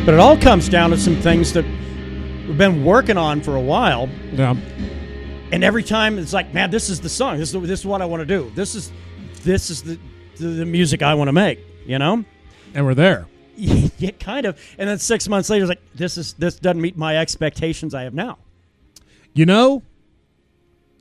But it all comes down to some things that we've been working on for a while. Yeah. And every time it's like, man, this is the song. This is what I want to do. This is the music I want to make, you know? And we're there. Yeah, kind of. And then 6 months later, it's like, this doesn't meet my expectations I have now. You know,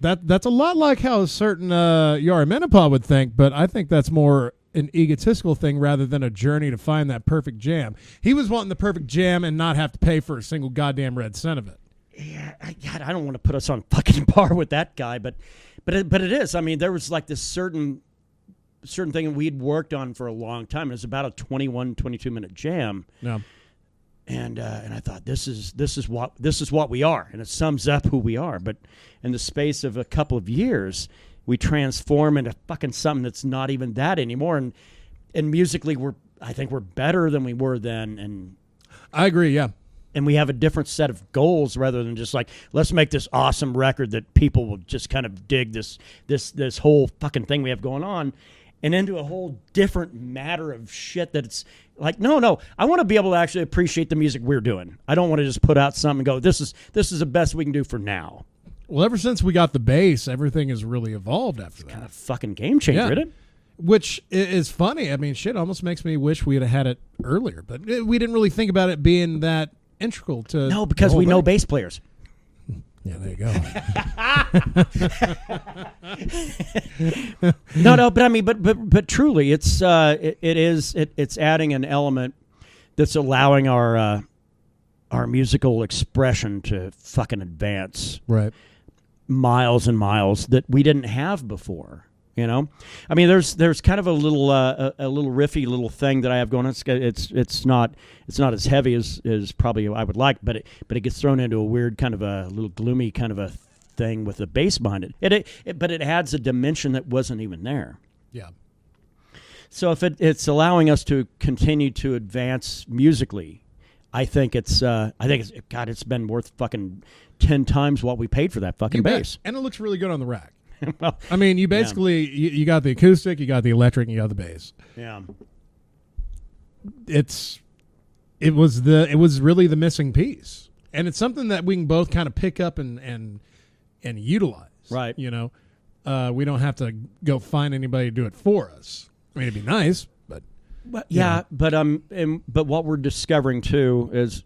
that's a lot like how a certain Yara Menopause would think, but I think that's more an egotistical thing rather than a journey to find that perfect jam. He was wanting the perfect jam and not have to pay for a single goddamn red cent of it. Yeah, God, I don't want to put us on fucking par with that guy, but it is. I mean, there was like this certain thing we'd worked on for a long time. It was about a 22-minute jam. Yeah. And I thought this is what we are, and it sums up who we are. But in the space of a couple of years, we transform into fucking something that's not even that anymore. And musically, I think we're better than we were then. And I agree. Yeah. And we have a different set of goals rather than just like, let's make this awesome record that people will just kind of dig this whole fucking thing we have going on, and into a whole different matter of shit that it's like, no, I want to be able to actually appreciate the music we're doing. I don't want to just put out something and go, this is the best we can do for now. Well, ever since we got the bass, everything has really evolved after that. Kind of fucking game changer, isn't it? Which is funny. I mean, shit almost makes me wish we had had it earlier, but we didn't really think about it being that integral to. No, because we know bass players. Yeah, there you go. No, but I mean, but truly, it's adding an element that's allowing our musical expression to fucking advance, right, miles and miles that we didn't have before. You know, I mean, there's kind of a little riffy little thing that I have going on. It's not as heavy as probably I would like, but it gets thrown into a weird kind of a little gloomy kind of a thing with the bass behind it. But it adds a dimension that wasn't even there. Yeah. So if it's allowing us to continue to advance musically, I think it's God, it's been worth fucking 10 times what we paid for that fucking bass. And it looks really good on the rack. Well, I mean, you basically you got the acoustic, you got the electric, and you got the bass. Yeah. It was really the missing piece, and it's something that we can both kind of pick up and utilize. Right. You know, we don't have to go find anybody to do it for us. I mean, it'd be nice, but yeah, but what we're discovering too is.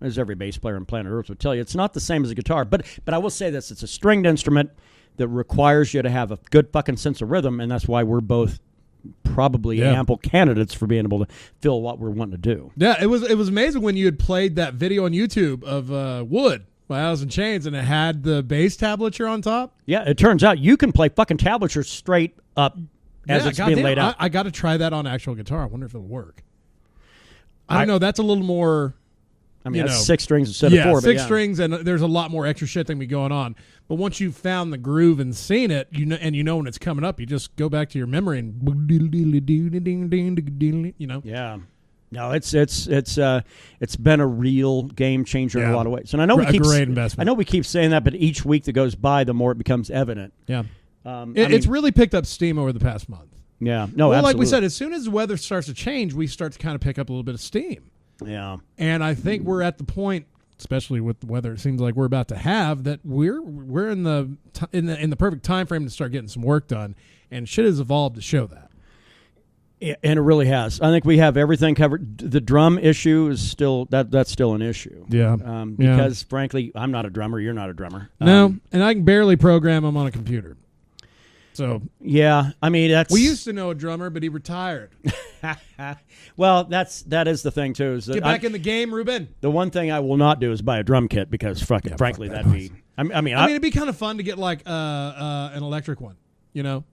As every bass player on planet Earth would tell you, it's not the same as a guitar. But I will say this: it's a stringed instrument that requires you to have a good fucking sense of rhythm, and that's why we're both probably ample candidates for being able to fill what we're wanting to do. Yeah, it was amazing when you had played that video on YouTube of Wood by Alice in Chains, and it had the bass tablature on top. Yeah, it turns out you can play fucking tablature straight up as it's being laid out. I got to try that on actual guitar. I wonder if it'll work. I don't know. That's a little more. I mean, that's 6 strings instead of 4. Six strings, and there's a lot more extra shit that can be going on. But once you've found the groove and seen it, you know when it's coming up, you just go back to your memory and you know. Yeah. No, it's been a real game changer in a lot of ways. And I know great investment. I know we keep saying that, but each week that goes by, the more it becomes evident. Yeah. It's really picked up steam over the past month. Yeah. No, well, absolutely. like we said, as soon as the weather starts to change, we start to kind of pick up a little bit of steam. Yeah. And I think we're at the point, especially with the weather it seems like we're about to have, that we're in the perfect time frame to start getting some work done, and shit has evolved to show that. Yeah, and it really has. I think we have everything covered. The drum issue is still that's still an issue. Yeah. Because frankly, I'm not a drummer, you're not a drummer. No, and I can barely program them on a computer. So yeah, I mean we used to know a drummer, but he retired. Well, that is the thing too. Is that get back in the game, Ruben. The one thing I will not do is buy a drum kit because frankly, that'd be. I mean, it'd be kind of fun to get like an electric one, you know.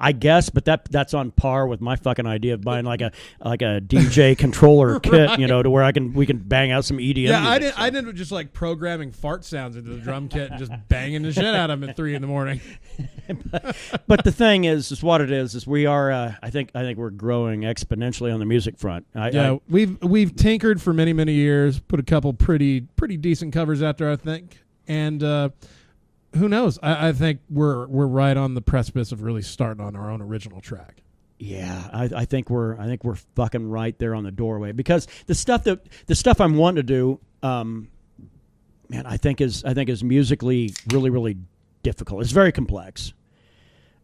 I guess, but that's on par with my fucking idea of buying like a DJ controller kit, you know, to where we can bang out some EDM. Yeah, music, I didn't just like programming fart sounds into the drum kit and just banging the shit out of them at 3 a.m. but the thing is what it is we are. I think we're growing exponentially on the music front. We've tinkered for many years, put a couple pretty decent covers out there, I think, and. Who knows? I think we're right on the precipice of really starting on our own original track. Yeah, I think we're fucking right there on the doorway, because the stuff I'm wanting to do, man, I think is musically really, really difficult. It's very complex.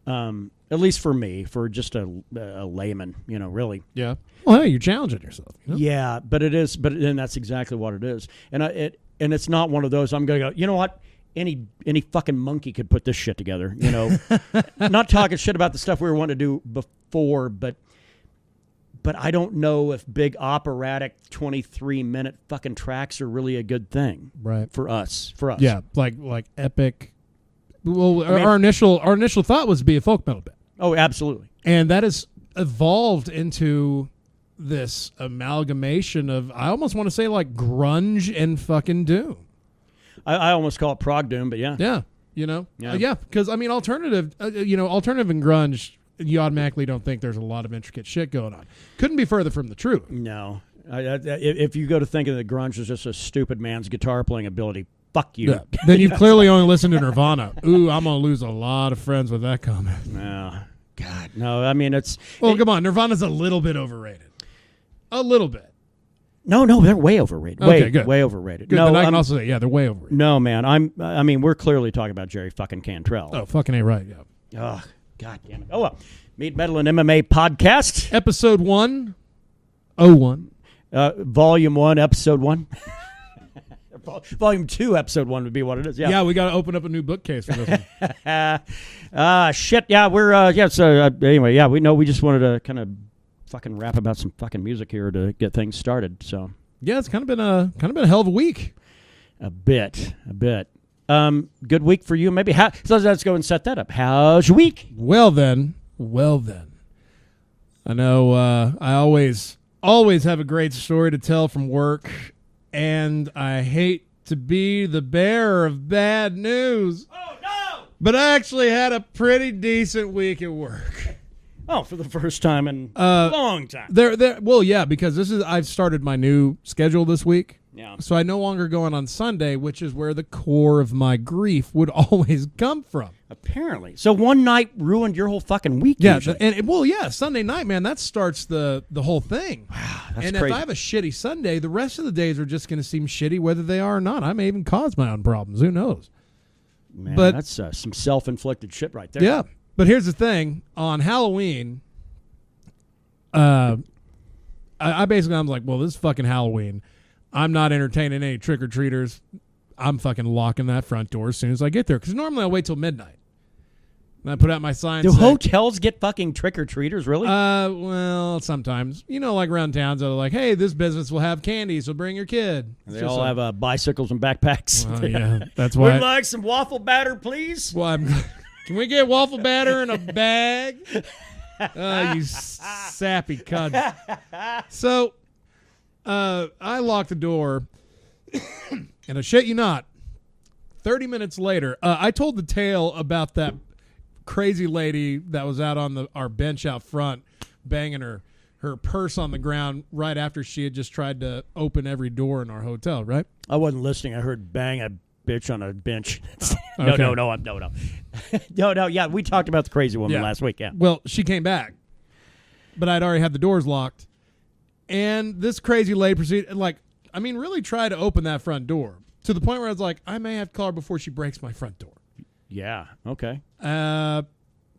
At least for me, for just a layman, really. Yeah. Well, hey, you're challenging yourself. Yeah, but it is. But then that's exactly what it is. And it's not one of those. I'm going to go. You know what? Any fucking monkey could put this shit together. Not talking shit about the stuff we were wanting to do before, but I don't know if big operatic 23-minute fucking tracks are really a good thing, right? For us. Yeah, like epic. Well, our initial thought was to be a folk metal band. Oh, absolutely. And that has evolved into this amalgamation of, I almost want to say, like grunge and fucking doom. I almost call it prog doom, but yeah. Yeah, yeah, because I mean, alternative and grunge, you automatically don't think there's a lot of intricate shit going on. Couldn't be further from the truth. No, if you go to thinking that grunge is just a stupid man's guitar playing ability, fuck you. Yeah. Then you've clearly only listened to Nirvana. Ooh, I'm gonna lose a lot of friends with that comment. No, God, no. I mean, come on, Nirvana's a little bit overrated. A little bit. No, they're way overrated. Okay, good. Way overrated. Good, no, then I can also say, yeah, they're way overrated. No, man, I mean, we're clearly talking about Jerry fucking Cantrell. Oh, fucking A right, yeah. Oh, God damn it. Oh, well. Mead, Metal, and MMA podcast. Episode 101. Volume 1, Episode 1. Volume 2, Episode 1 would be what it is. Yeah, yeah, we got to open up a new bookcase for this one. Shit, yeah, we're, so anyway, yeah, we just wanted to kind of fucking rap about some fucking music here to get things started, so. Yeah, it's kind of been a hell of a week. A bit. Good week for you, maybe. So let's go and set that up. How's your week? Well then. I know I always have a great story to tell from work, and I hate to be the bearer of bad news. Oh, no! But I actually had a pretty decent week at work. Oh, for the first time in a long time. Well, yeah, because I've started my new schedule this week. Yeah. So I no longer go on Sunday, which is where the core of my grief would always come from. Apparently. So one night ruined your whole fucking week. Yeah, usually. Sunday night, man, that starts the whole thing. Wow, that's and crazy. if I have a shitty Sunday, the rest of the days are just going to seem shitty whether they are or not. I may even cause my own problems. Who knows? Man, but that's some self-inflicted shit right there. Yeah. But here's the thing. On Halloween, I basically, I'm like, well, this is fucking Halloween. I'm not entertaining any trick-or-treaters. I'm fucking locking that front door as soon as I get there. Because normally I'll wait till midnight. And I put out my sign. Do hotels get fucking trick-or-treaters, really? Well, sometimes. Like around towns, they're like, hey, this business will have candy, so bring your kid. They all have bicycles and backpacks. Yeah, that's why. Would like some waffle batter, please? Well, can we get waffle batter in a bag? Oh, you sappy cunt. So, I locked the door, and I shit you not, 30 minutes later, I told the tale about that crazy lady that was out on our bench out front, banging her purse on the ground right after she had just tried to open every door in our hotel, right? I wasn't listening. I heard bang a bitch on a bench. Okay. No. Yeah, we talked about the crazy woman last week. Yeah. Well, she came back, but I'd already had the doors locked, and this crazy lady proceeded, really try to open that front door to the point where I was like, I may have to call her before she breaks my front door. Yeah. Okay.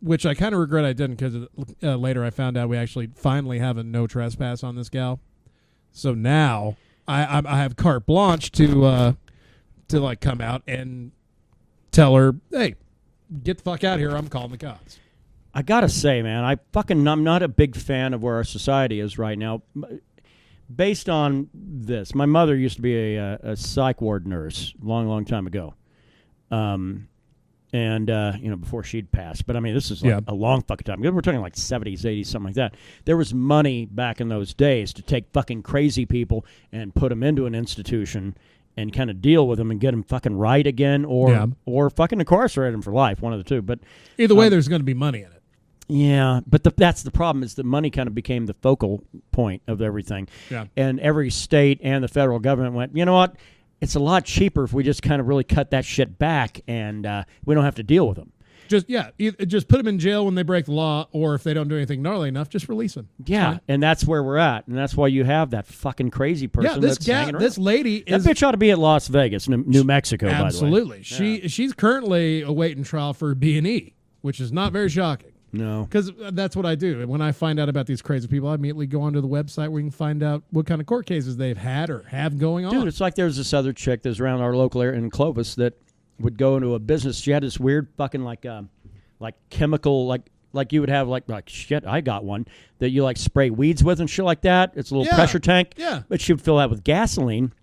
Which I kind of regret I didn't, because later I found out we actually finally have a no trespass on this gal. So now I have carte blanche to come out and tell her, hey, get the fuck out of here. I'm calling the cops. I gotta say, man, I'm not a big fan of where our society is right now. Based on this, my mother used to be a psych ward nurse long time ago. Before she'd passed. But I mean, this is a long fucking time. We're talking like 70s, 80s, something like that. There was money back in those days to take fucking crazy people and put them into an institution and kind of deal with them and get them fucking right again, or fucking incarcerate them for life, one of the two. But either way, there's going to be money in it. Yeah, but that's the problem, is the money kind of became the focal point of everything. Yeah. And every state and the federal government went, you know what? It's a lot cheaper if we just kind of really cut that shit back, and we don't have to deal with them. Just put them in jail when they break the law, or if they don't do anything gnarly enough, just release them. Yeah, and that's where we're at, and that's why you have that fucking crazy person. This lady that bitch ought to be at Las Vegas, New Mexico. Absolutely, by the way. She's currently awaiting trial for B&E, which is not very shocking. No, because that's what I do. When I find out about these crazy people, I immediately go onto the website where you can find out what kind of court cases they've had or have going on. Dude, it's like there's this other chick that's around our local area in Clovis that would go into a business. She had this weird fucking like chemical like you would have like shit. I got one that you like spray weeds with and shit like that. It's a little pressure tank. Yeah, but she would fill that with gasoline,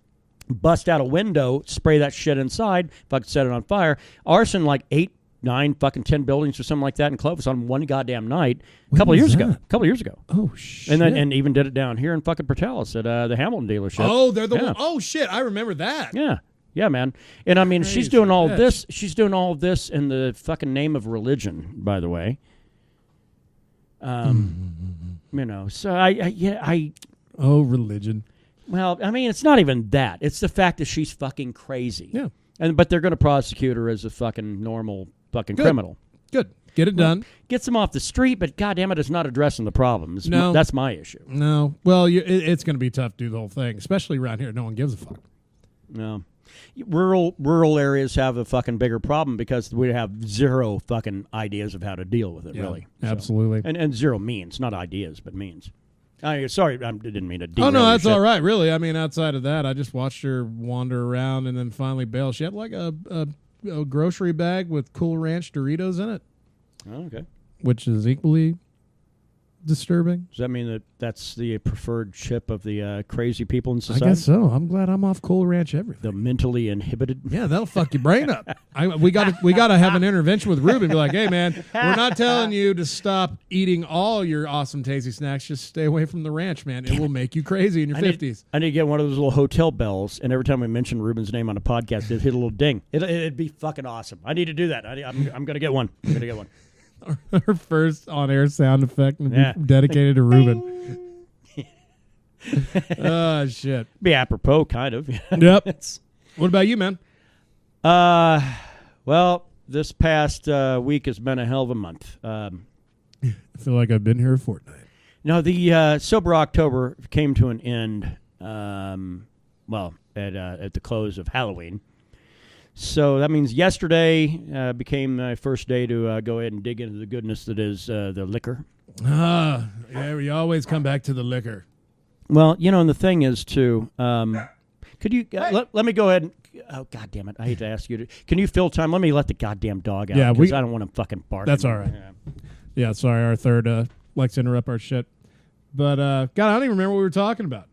bust out a window, spray that shit inside, fucking set it on fire. Arson like 8, 9, fucking 10 buildings or something like that in Clovis on one goddamn night a couple of years ago. Oh shit! And even did it down here in fucking Portales at the Hamilton dealership. Oh, they're the one. Oh shit! I remember that. Yeah, man. And I mean, she's doing all of this. She's doing all of this in the fucking name of religion, by the way. You know, so I. Oh, religion. Well, I mean, it's not even that. It's the fact that she's fucking crazy. Yeah. But they're going to prosecute her as a fucking normal fucking criminal. Good. Get it done. Gets them off the street, but goddamn it, it's not addressing the problem. No. That's my issue. No. Well, it's going to be tough to do the whole thing, especially around here. No one gives a fuck. No. Rural areas have a fucking bigger problem because we have zero fucking ideas of how to deal with it, really. Absolutely. So, and zero means, not ideas, but means. Sorry, I didn't mean to derail. Oh, no, that's all right, really. I mean, outside of that, I just watched her wander around and then finally bail. She had like a grocery bag with Cool Ranch Doritos in it. Oh, okay. Which is equally disturbing. Does that mean that that's the preferred chip of the crazy people in society? I guess so. I'm glad I'm off Cool Ranch everything. The mentally inhibited. Yeah, that'll fuck your brain up. We got to have an intervention with Ruben. Be like, hey man, we're not telling you to stop eating all your awesome tasty snacks. Just stay away from the ranch, man. It will make you crazy in your 50s. I need to get one of those little hotel bells, and every time we mention Ruben's name on a podcast, it hit a little ding. It'd be fucking awesome. I need to do that. I'm gonna get one. I'm gonna get one. Our first on-air sound effect dedicated to Ruben. Oh, shit. Be apropos, kind of. Yep. What about you, man? Well, this past week has been a hell of a month. I feel like I've been here a fortnight. No, the Sober October came to an end, at the close of Halloween. So that means yesterday became my first day to go ahead and dig into the goodness that is the liquor. Yeah, we always come back to the liquor. Well, and the thing is, too, could you let me go ahead and, oh, God damn it, I hate to ask you to, can you fill time? Let me let the goddamn dog out, because I don't want to fucking bark. That's all right. Yeah, sorry, our third likes to interrupt our shit. But, God, I don't even remember what we were talking about.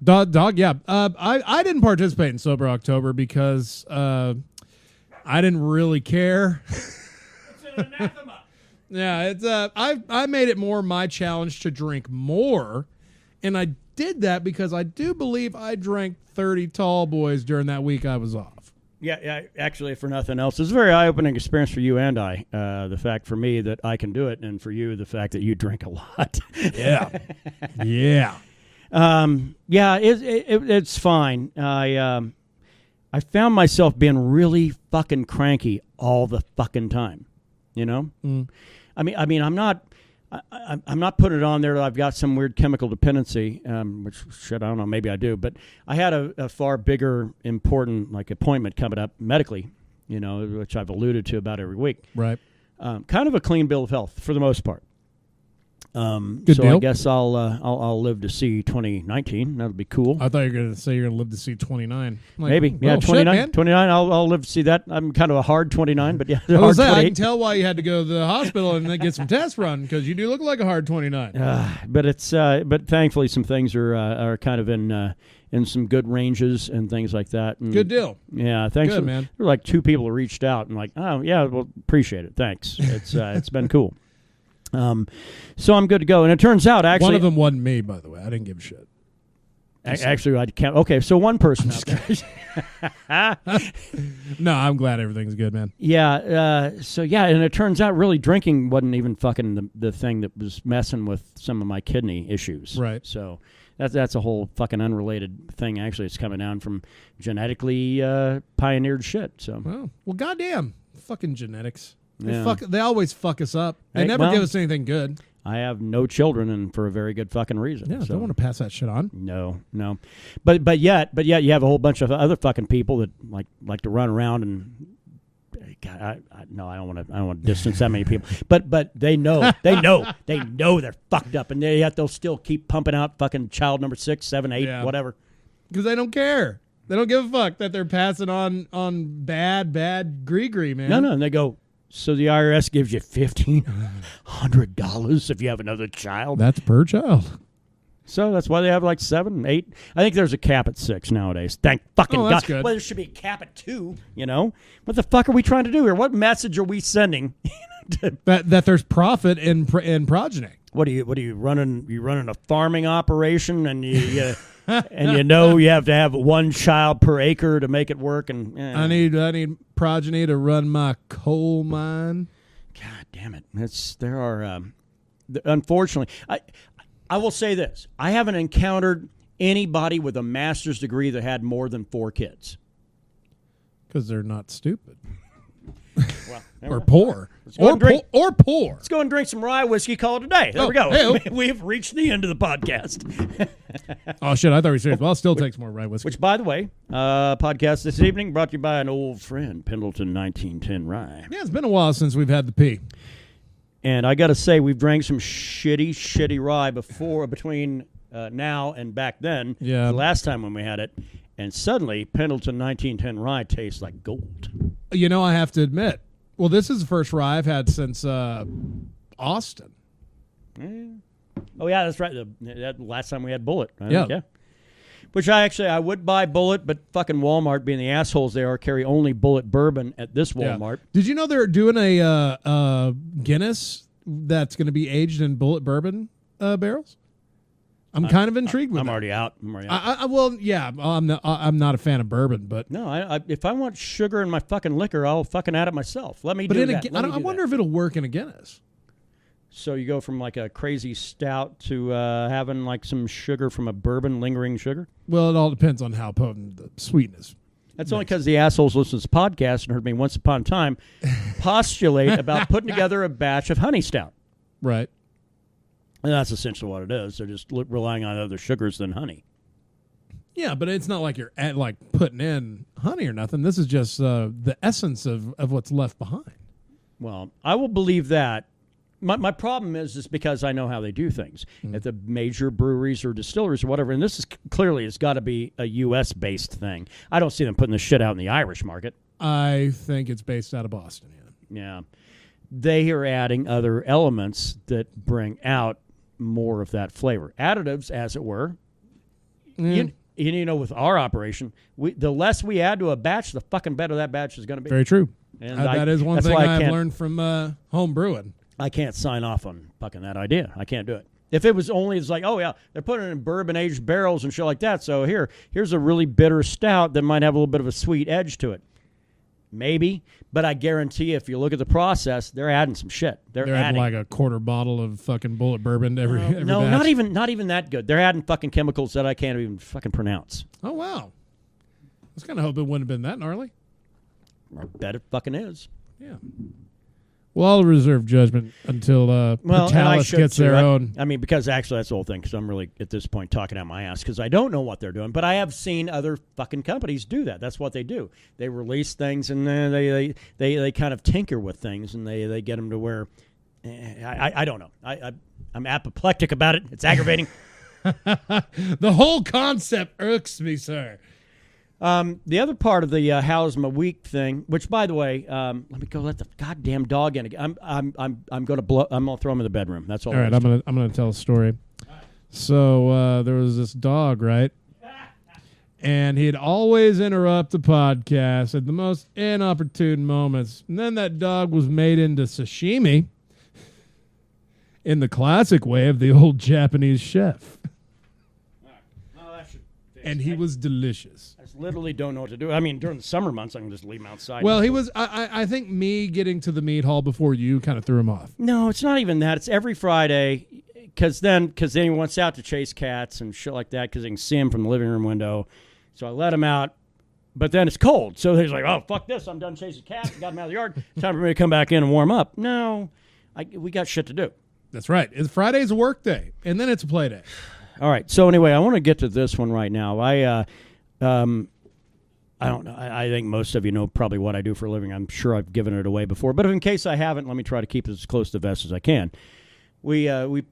Dog, yeah. I didn't participate in Sober October because I didn't really care. It's an anathema. Yeah, it's I made it more my challenge to drink more, and I did that because I do believe I drank 30 tall boys during that week I was off. Yeah, actually, for nothing else, it's a very eye-opening experience for you and I. The fact for me that I can do it, and for you, the fact that you drink a lot. Yeah, yeah. It's fine. I found myself being really fucking cranky all the fucking time. Mm. I mean, I'm not putting it on there that I've got some weird chemical dependency. Which shit, I don't know. Maybe I do, but I had a far bigger, important appointment coming up medically. Which I've alluded to about every week. Right. Kind of a clean bill of health for the most part. Good so deal. I guess I'll live to see 2019. That'll be cool. I thought you were going to say you're going to live to see 29. Maybe, yeah, 29. Shit, 29. I'll live to see that. I'm kind of a hard 29, but yeah. I can tell why you had to go to the hospital and then get some tests run, because you do look like a hard 29. But thankfully some things are kind of in some good ranges and things like that. And good deal. Yeah, thanks. Good, man. There were 2 people who reached out and oh yeah, well, appreciate it. Thanks. It's been cool. So I'm good to go. And it turns out, actually, one of them wasn't me, by the way. I didn't give a shit. Actually, I can't. Okay, so one person out there. No, I'm glad everything's good, man. Yeah. And it turns out really drinking wasn't even fucking the thing that was messing with some of my kidney issues. Right. So that's a whole fucking unrelated thing. Actually, it's coming down from genetically pioneered shit. So. Well, goddamn, fucking genetics. Yeah. They always fuck us up. They Hey, never well, give us anything good. I have no children, and for a very good fucking reason. Yeah, so. don't want to pass that shit on. No. But yet you have a whole bunch of other fucking people that like to run around and. God, I don't want to distance that many people, but they know they're fucked up, and yet they'll still keep pumping out fucking child number 6, 7, 8, whatever, because they don't care. They don't give a fuck that they're passing on bad gree, man. No, and they go. So the IRS gives you $1,500 if you have another child. That's per child. So that's why they have like 7, 8. I think there's a cap at 6 nowadays. Thank fucking God. That's good. Well, there should be a cap at 2. You know, what the fuck are we trying to do here? What message are we sending? that there's profit in progeny. What are you running? You running a farming operation, and you and you have to have 1 child per acre to make it work. And I need progeny to run my coal mine. God damn it! There are unfortunately I will say this: I haven't encountered anybody with a master's degree that had more than 4 kids. Because they're not stupid. Well, or poor. Or poor. Let's go and drink some rye whiskey, call it a day. There we go. Hey-o. We've reached the end of the podcast. Oh, shit, I thought we were serious. Well, I'll still take some more rye whiskey. Which, by the way, podcast this evening brought to you by an old friend, Pendleton 1910 Rye. Yeah, it's been a while since we've had the pee. And I got to say, we've drank some shitty rye between now and back then. Yeah. The last time when we had it. And suddenly, Pendleton 1910 Rye tastes like gold. You know, I have to admit, well, this is the first rye I've had since Austin. Yeah. Oh, yeah, that's right. That last time we had Bullet. Yeah. Yeah. Which I would buy Bullet, but fucking Walmart, being the assholes they are, carry only Bullet bourbon at this Walmart. Yeah. Did you know they're doing a Guinness that's going to be aged in Bullet bourbon barrels? I'm kind of intrigued with I'm that. already out. Well, yeah, I'm not a fan of bourbon, but No, if I want sugar in my fucking liquor, I'll fucking add it myself. Let me do that. I wonder if it'll work in a Guinness. So you go from like a crazy stout to having like some sugar from a bourbon, lingering sugar? Well, it all depends on how potent the sweetness. That's only because the assholes listen to this podcast and heard me once upon a time postulate about putting together a batch of honey stout. Right. And that's essentially what it is. They're just relying on other sugars than honey. Yeah, but it's not like you're putting in honey or nothing. This is just the essence of what's left behind. Well, I will believe that. My problem is because I know how they do things at the major breweries or distilleries or whatever. And this is clearly it's got to be a U.S.-based thing. I don't see them putting this shit out in the Irish market. I think it's based out of Boston. Yeah. They are adding other elements that bring out more of that flavor. Additives, as it were. You know, with our operation, the less we add to a batch, the fucking better that batch is going to be. Very true. And that is one thing I've learned from home brewing. I can't sign off on fucking that idea. I can't do it. If it was only, it's like, oh yeah, they're putting it in bourbon-aged barrels and shit like that, so here's a really bitter stout that might have a little bit of a sweet edge to it. Maybe, but I guarantee if you look at the process, they're adding some shit. They're adding like a quarter bottle of fucking Bullet bourbon every no, batch. not even that good. They're adding fucking chemicals that I can't even fucking pronounce. Oh wow, I was kind of hoping it wouldn't have been that gnarly. I bet it fucking is. Yeah. Well, I'll reserve judgment until Portalis gets their own. I mean, because actually that's the whole thing, because I'm really, at this point, talking out my ass, because I don't know what they're doing, but I have seen other fucking companies do that. That's what they do. They release things, and they kind of tinker with things, and they get them to where, I don't know. I'm apoplectic about it. It's aggravating. The whole concept irks me, sir. The other part of the how's my week thing, which by the way, let me go let the goddamn dog in again. I'm gonna throw him in the bedroom. That's all. All right, I'm gonna tell a story. So there was this dog, right? And he'd always interrupt the podcast at the most inopportune moments. And then that dog was made into sashimi in the classic way of the old Japanese chef. And he was delicious. I just literally don't know what to do. I mean, during the summer months, I can just leave him outside. Well, he was. I think me getting to the meat hall before you kind of threw him off. No, it's not even that. It's every Friday, because then he wants out to chase cats and shit like that, because they can see him from the living room window. So I let him out But then it's cold. So he's like, oh, fuck this. I'm done chasing cats. Got him out of the yard. Time for me to come back in and warm up. No, we got shit to do. That's right. Friday's a work day, and then it's a play day. All right. So anyway, I want to get to this one right now. I don't know. I think most of you know probably what I do for a living. I'm sure I've given it away before. But in case I haven't, let me try to keep it as close to the vest as I can. We're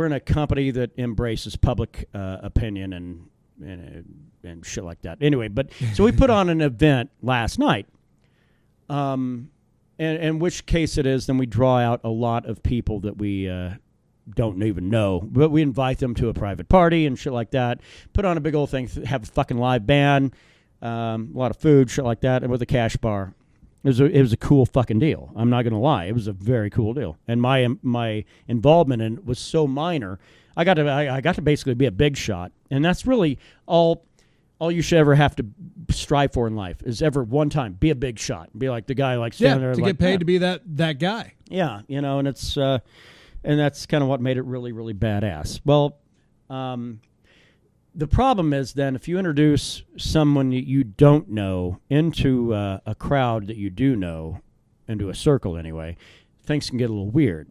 in a company that embraces public opinion and shit like that. Anyway, so we put on an event last night. And which case it is, then we draw out a lot of people that we don't even know. But we invite them to a private party and shit like that. Put on a big old thing, have a fucking live band, a lot of food, shit like that, and with a cash bar. It was a cool fucking deal. I'm not going to lie. It was a very cool deal. And my involvement in it was so minor. I got to basically be a big shot. And that's really all you should ever have to strive for in life is ever one time be a big shot. Be like the guy like standing there to get paid to be that guy. Yeah, and it's and that's kind of what made it really, really badass. Well, the problem is then if you introduce someone you don't know into a crowd that you do know, into a circle anyway, things can get a little weird.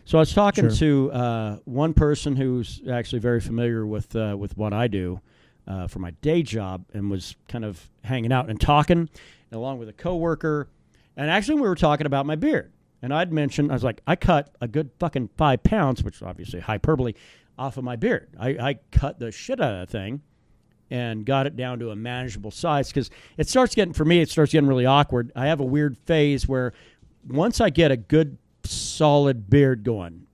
So I was talking to one person who's actually very familiar with what I do for my day job, and was kind of hanging out and talking, along with a coworker. And actually, we were talking about my beard. And I'd mentioned, I was like, I cut a good fucking 5 pounds, which is obviously hyperbole, off of my beard. I cut the shit out of that thing and got it down to a manageable size, because it starts getting really awkward. I have a weird phase where once I get a good solid beard going,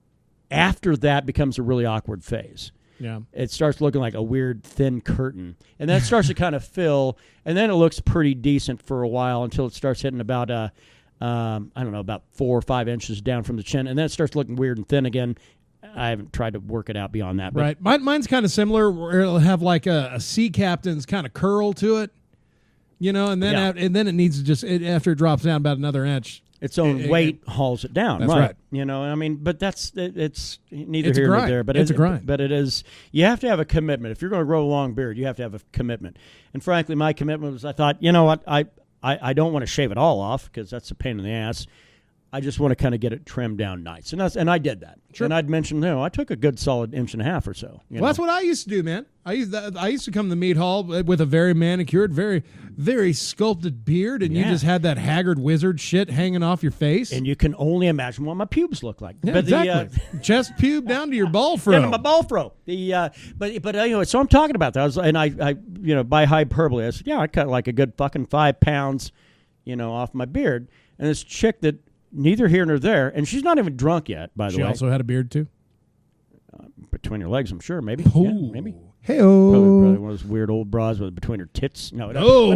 after that becomes a really awkward phase. Yeah, it starts looking like a weird thin curtain, and then it starts to kind of fill, and then it looks pretty decent for a while until it starts hitting about I don't know, about 4 or 5 inches down from the chin, and then it starts looking weird and thin again. I haven't tried to work it out beyond that. But right, mine's kind of similar, where it'll have like a sea captain's kind of curl to it, and then and then it needs to just after it drops down about another inch. Its own weight hauls it down. That's right. I mean, but it's neither it's here nor there. But it's a grind. But it is. You have to have a commitment. If you're going to grow a long beard, you have to have a commitment. And frankly, my commitment was, I thought, you know what, I don't want to shave it all off, because that's a pain in the ass. I just want to kind of get it trimmed down nice, and I did that. Sure. And I'd mentioned, I took a good solid 1.5 inches or so. Well, that's what I used to do, man. I used to come to the Mead Hall with a very manicured, very, very sculpted beard, and you just had that haggard wizard shit hanging off your face. And you can only imagine what my pubes look like. Yeah, but exactly. Chest pube down to your ball fro. Down to my ball fro. But so I'm talking about that. I by hyperbole, I said, I cut like a good fucking 5 pounds, off my beard. And this chick that, neither here nor there, and she's not even drunk yet, by the way. She also had a beard, too? Between her legs, I'm sure, maybe. Oh. Yeah, maybe. Hey-oh. Probably one of those weird old bras with between her tits. No, no,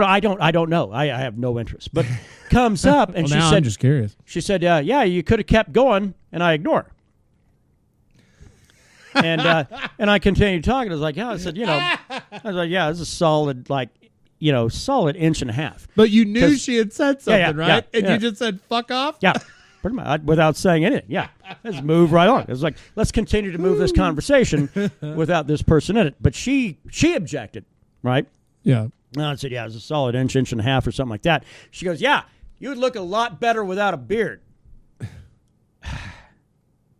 I don't know. I have no interest. But comes up, and she said, I'm just curious. She said, you could have kept going, and I ignore her. And I continued talking. I was like, I said, this is a solid, solid 1.5 inches. But you knew she had said something, right? Yeah, and you just said, fuck off? Yeah, pretty much, without saying anything. Yeah, let's move right on. It was like, let's continue to move this conversation without this person in it. But she objected, right? Yeah. And I said, it was a solid 1.5 inches or something like that. She goes, you would look a lot better without a beard.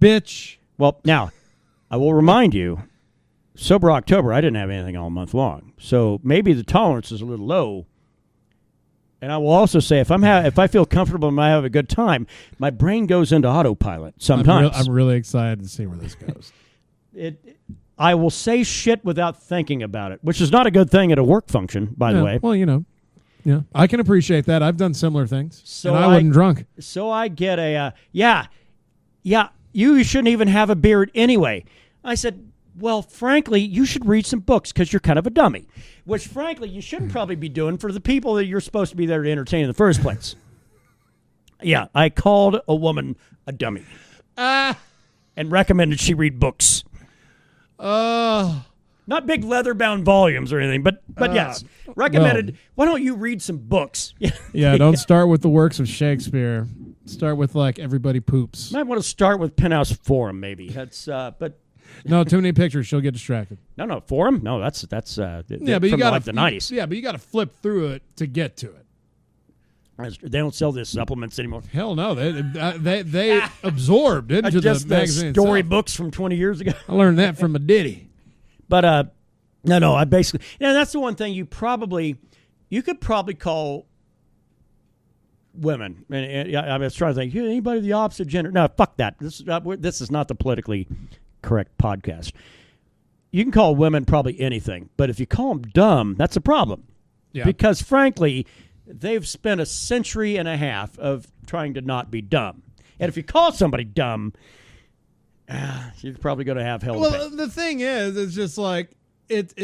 Bitch. Well, now, I will remind you, Sober October, I didn't have anything all month long. So maybe the tolerance is a little low. And I will also say, if I feel comfortable and I have a good time, my brain goes into autopilot sometimes. I'm really excited to see where this goes. I will say shit without thinking about it, which is not a good thing at a work function, by the way. Well, yeah, I can appreciate that. I've done similar things, and I wasn't drunk. So I get you shouldn't even have a beard anyway. I said, well, frankly, you should read some books because you're kind of a dummy, which, frankly, you shouldn't probably be doing for the people that you're supposed to be there to entertain in the first place. Yeah, I called a woman a dummy and recommended she read books. Not big leather-bound volumes or anything, but yes, recommended. Why don't you read some books? Yeah, don't start with the works of Shakespeare. Start with, Everybody Poops. Might want to start with Penthouse Forum, maybe. That's but No, too many pictures. She'll get distracted. No, for him? No, that's Yeah, but from you got like the 90s. Yeah, but you got to flip through it to get to it. They don't sell these supplements anymore. Hell no, they absorbed into the magazine. Storybooks from 20 years ago. I learned that from a ditty. But no, I basically, that's the one thing you could probably call women. And I was trying to think, anybody of the opposite gender? No, fuck that. This is not the politically correct podcast. You can call women probably anything, but if you call them dumb, that's a problem. Yeah. Because frankly, they've spent a century and a half of trying to not be dumb. And if you call somebody dumb, you're probably going to have hell to pay. Well, the thing is, it's just like, it's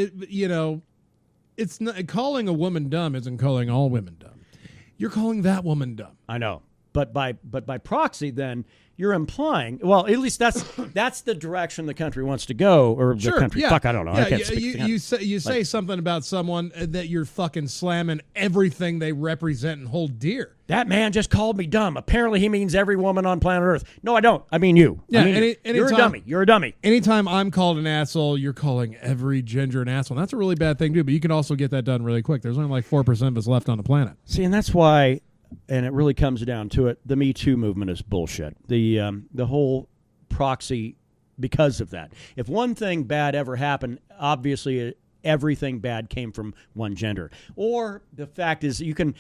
not, calling a woman dumb isn't calling all women dumb. You're calling that woman dumb. I know. But by proxy, then, you're implying, well, at least that's the direction the country wants to go, or the country. Yeah. Fuck, I don't know. Yeah, I can't speak. You say something about someone that you're fucking slamming everything they represent and hold dear. That man just called me dumb. Apparently, he means every woman on planet Earth. No, I don't. I mean you. Yeah, I mean, you're a dummy. You're a dummy. Anytime I'm called an asshole, you're calling every ginger an asshole. And that's a really bad thing to do, but you can also get that done really quick. There's only like 4% of us left on the planet. See, and that's why, and it really comes down to it, the Me Too movement is bullshit. The whole proxy, because of that. If one thing bad ever happened, obviously everything bad came from one gender. Or the fact is you can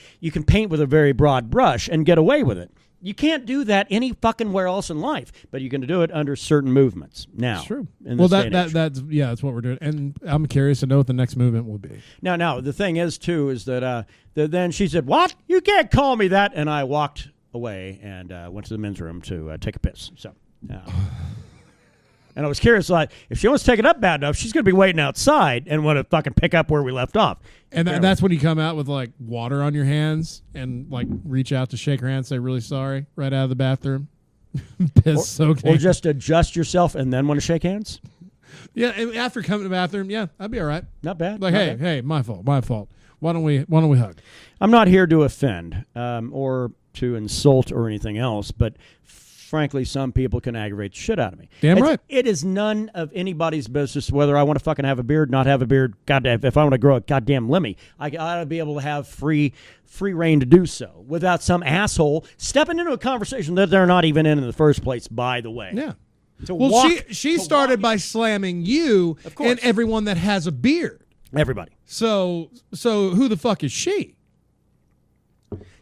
paint with a very broad brush and get away with it. You can't do that any fucking where else in life, but you can do it under certain movements. Now, it's true. Well, that's what we're doing, and I'm curious to know what the next movement will be. Now, the thing is too is that then she said, "What? You can't call me that," and I walked away and went to the men's room to take a piss. So. And I was curious, like, if she wants to take it up bad enough, she's going to be waiting outside and want to fucking pick up where we left off. And that's when you come out with, like, water on your hands and, like, reach out to shake her hand and say, really sorry, right out of the bathroom. Piss soaked. Or just adjust yourself and then want to shake hands? Yeah, and after coming to the bathroom, yeah, I'd be all right. Not bad. Like, hey, my fault. Why don't we hug? I'm not here to offend or to insult or anything else, but frankly, some people can aggravate the shit out of me. Damn right. It is none of anybody's business whether I want to fucking have a beard, not have a beard. Goddamn, if I want to grow a goddamn limmy, I ought to be able to have free reign to do so without some asshole stepping into a conversation that they're not even in the first place, by the way. Yeah. Well, she started by slamming you and everyone that has a beard. Everybody. So who the fuck is she?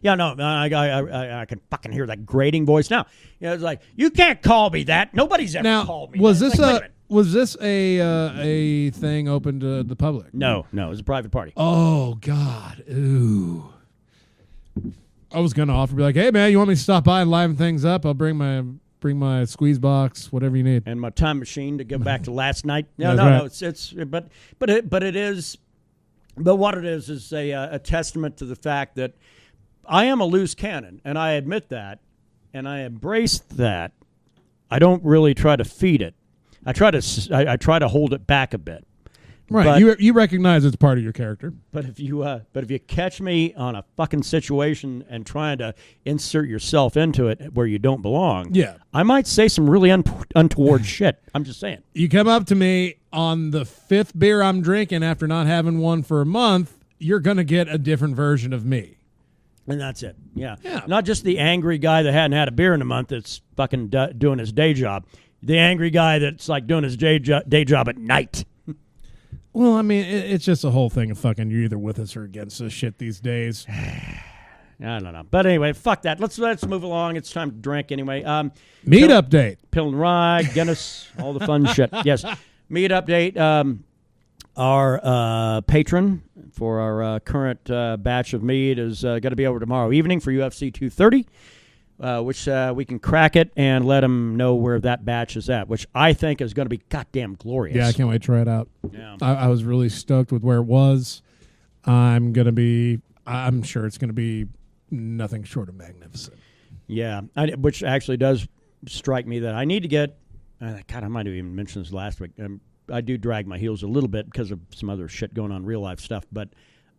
Yeah, no, I can fucking hear that grating voice now. You know, it's like, you can't call me that. Nobody's ever called me that. Was this a thing open to the public? No, it was a private party. Oh, God. Ooh. I was going to offer, be like, hey, man, you want me to stop by and liven things up? I'll bring my squeeze box, whatever you need. And my time machine to go back to last night. No, but it is, but what it is a testament to the fact that I am a loose cannon, and I admit that, and I embrace that. I don't really try to feed it. I try to hold it back a bit. Right, but, you recognize it's part of your character. But if you catch me on a fucking situation and trying to insert yourself into it where you don't belong, yeah, I might say some really untoward shit. I'm just saying. You come up to me on the 5th beer I'm drinking after not having one for a month, you're gonna get a different version of me. And that's it. Yeah. Not just the angry guy that hadn't had a beer in a month that's fucking doing his day job. The angry guy that's like doing his day job at night. Well, I mean, it's just a whole thing of fucking you're either with us or against us shit these days. I don't know. But anyway, fuck that. Let's move along. It's time to drink anyway. Mead update. Pill and rye, Guinness, all the fun shit. Yes. Mead update. Our patron for our current batch of mead is going to be over tomorrow evening for UFC 230, which we can crack it and let them know where that batch is at, which I think is going to be goddamn glorious. Yeah, I can't wait to try it out. Yeah. I was really stoked with where it was. I'm sure it's going to be nothing short of magnificent. Yeah, which actually does strike me that I need to get, God, I might have even mentioned this last week, I do drag my heels a little bit because of some other shit going on, real life stuff. But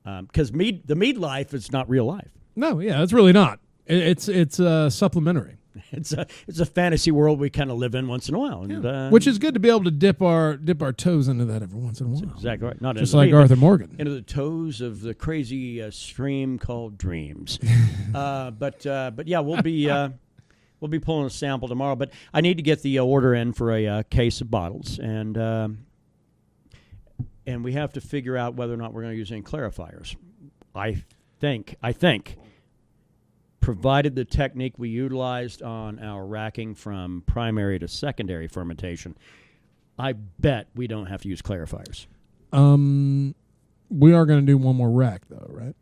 because the mead life is not real life. No, yeah, it's really not. It's supplementary. It's a fantasy world we kind of live in once in a while, and, which is good to be able to dip our toes into that every once in a while. That's exactly right. Not just like Arthur Morgan, into the toes of the crazy stream called dreams. But yeah, we'll be pulling a sample tomorrow. But I need to get the order in for a case of bottles, and we have to figure out whether or not we're going to use any clarifiers. I think. Provided the technique we utilized on our racking from primary to secondary fermentation, I bet we don't have to use clarifiers. We are going to do one more rack, though, right?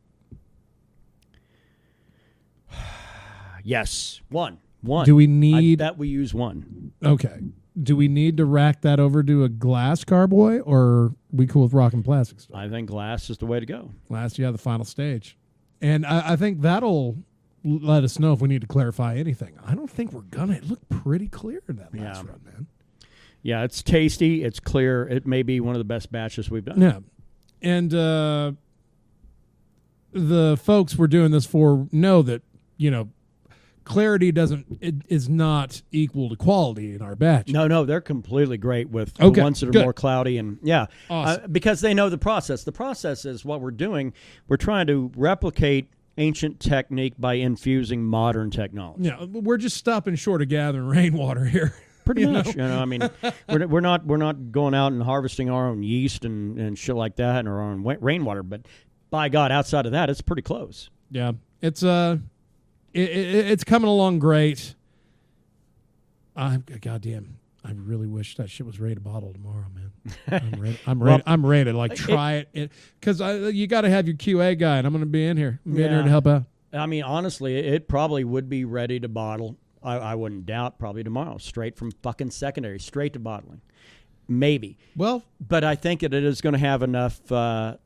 Yes, one. Do we need? I bet we use one. Okay. Do we need to rack that over to a glass carboy, or we cool with rock and plastic stuff? I think glass is the way to go. Glass, the final stage. And I think that'll let us know if we need to clarify anything. I don't think we're gonna. It looked pretty clear in that last run, man. Yeah, it's tasty. It's clear. It may be one of the best batches we've done. Yeah, and the folks we're doing this for know that clarity is not equal to quality in our batch. No, they're completely great with the ones that are more cloudy, and awesome. because they know the process. The process is what we're doing. We're trying to replicate ancient technique by infusing modern technology. Yeah, we're just stopping short of gathering rainwater here. Pretty much. I mean, we're not going out and harvesting our own yeast and shit like that and our own rainwater. But by God, outside of that, it's pretty close. Yeah, it's it's coming along great. Goddamn, I really wish that shit was ready to bottle tomorrow, man. I'm ready to try it because you got to have your QA guy, and I'm going to be in here. I'm in here to help out. I mean, honestly, it probably would be ready to bottle. I wouldn't doubt probably tomorrow, straight from fucking secondary, straight to bottling. Maybe. Well, but I think that it is going to have enough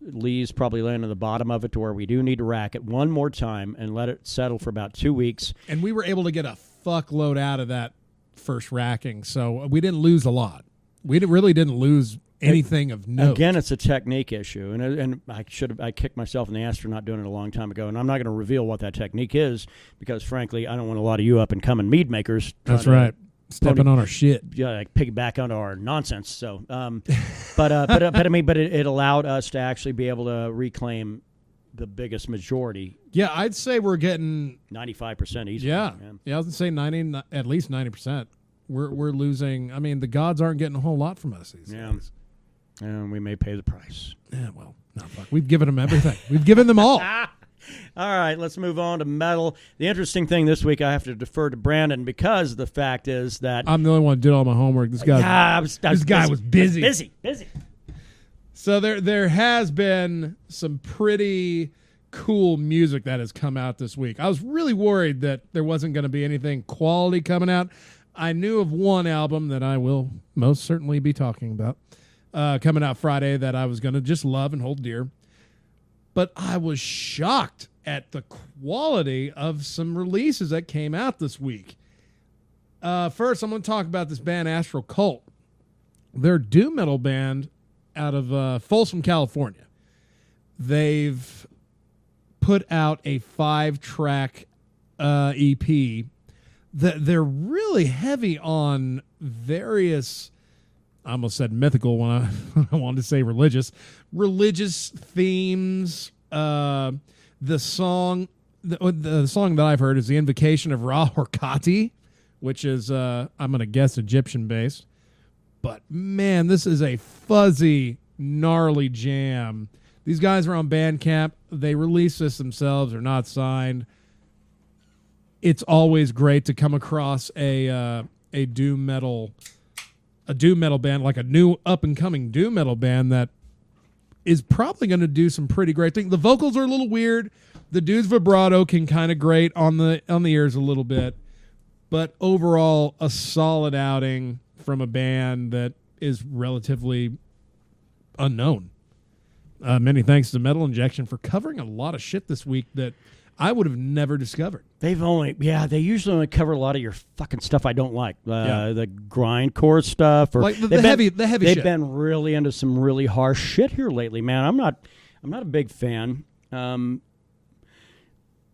lees probably laying on the bottom of it to where we do need to rack it one more time and let it settle for about 2 weeks. And we were able to get a fuckload out of that first racking, so we didn't lose a lot. We really didn't lose anything of note. Again, it's a technique issue, and I kicked myself in the ass for not doing it a long time ago, and I'm not going to reveal what that technique is because, frankly, I don't want a lot of you up and coming mead makers. That's right. Stepping on our shit. Yeah, like piggyback onto our nonsense. So, but it allowed us to actually be able to reclaim the biggest majority. Yeah, I'd say we're getting 95% easy. Yeah, I was gonna say 90, at least 90%. We're losing. I mean, the gods aren't getting a whole lot from us these days. And we may pay the price. Yeah, well, not fuck. We've given them everything. We've given them all. All right, let's move on to metal. The interesting thing this week, I have to defer to Brandon because the fact is that I'm the only one who did all my homework. This guy, this guy was busy. Busy. So there has been some pretty cool music that has come out this week. I was really worried that there wasn't going to be anything quality coming out. I knew of one album that I will most certainly be talking about coming out Friday that I was going to just love and hold dear. But I was shocked at the quality of some releases that came out this week. First, I'm going to talk about this band, Astral Cult. They're a doom metal band out of Folsom, California. They've put out a 5-track EP. They're really heavy on various, I almost said mythical when I wanted to say religious themes. The song that I've heard is the Invocation of Ra Horkati, which is I'm going to guess Egyptian based. But man, this is a fuzzy, gnarly jam. These guys are on Bandcamp. They release this themselves. They're not signed. It's always great to come across a doom metal band, like a new up and coming doom metal band that is probably going to do some pretty great things. The vocals are a little weird. The dude's vibrato can kind of grate on the ears a little bit, but overall a solid outing from a band that is relatively unknown. Many thanks to Metal Injection for covering a lot of shit this week that I would have never discovered. They usually only cover a lot of your fucking stuff I don't like. The grindcore stuff, or like the heavy shit. They've been really into some really harsh shit here lately, man. I'm not a big fan.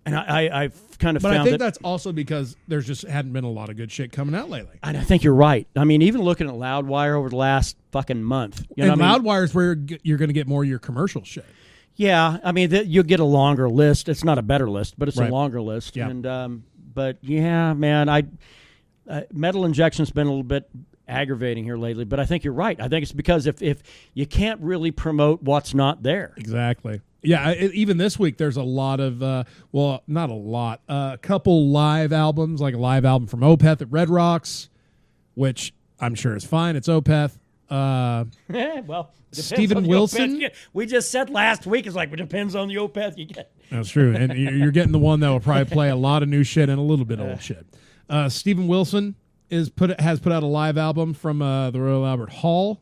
And I've kind of But found I think that, that's also because there's just hadn't been a lot of good shit coming out lately. and I think you're right. I mean, even looking at Loudwire over the last fucking month. You know And what I mean? Loudwire's where you're going to get more of your commercial shit. Yeah, I mean, you'll get a longer list. It's not a better list, but it's Right. a longer list. Yeah. And but yeah, man, metal injection's been a little bit aggravating here lately. But I think you're right. I think it's because if you can't really promote what's not there. Exactly. Yeah, even this week there's a lot of, well, not a lot, a couple live albums, like a live album from Opeth at Red Rocks, which I'm sure is fine. It's Opeth. Well, depends Stephen on the Wilson? Opeth. We just said last week, it's like, it depends on the Opeth you get. That's true. And you're getting the one that will probably play a lot of new shit and a little bit of old shit. Stephen Wilson has put out a live album from the Royal Albert Hall.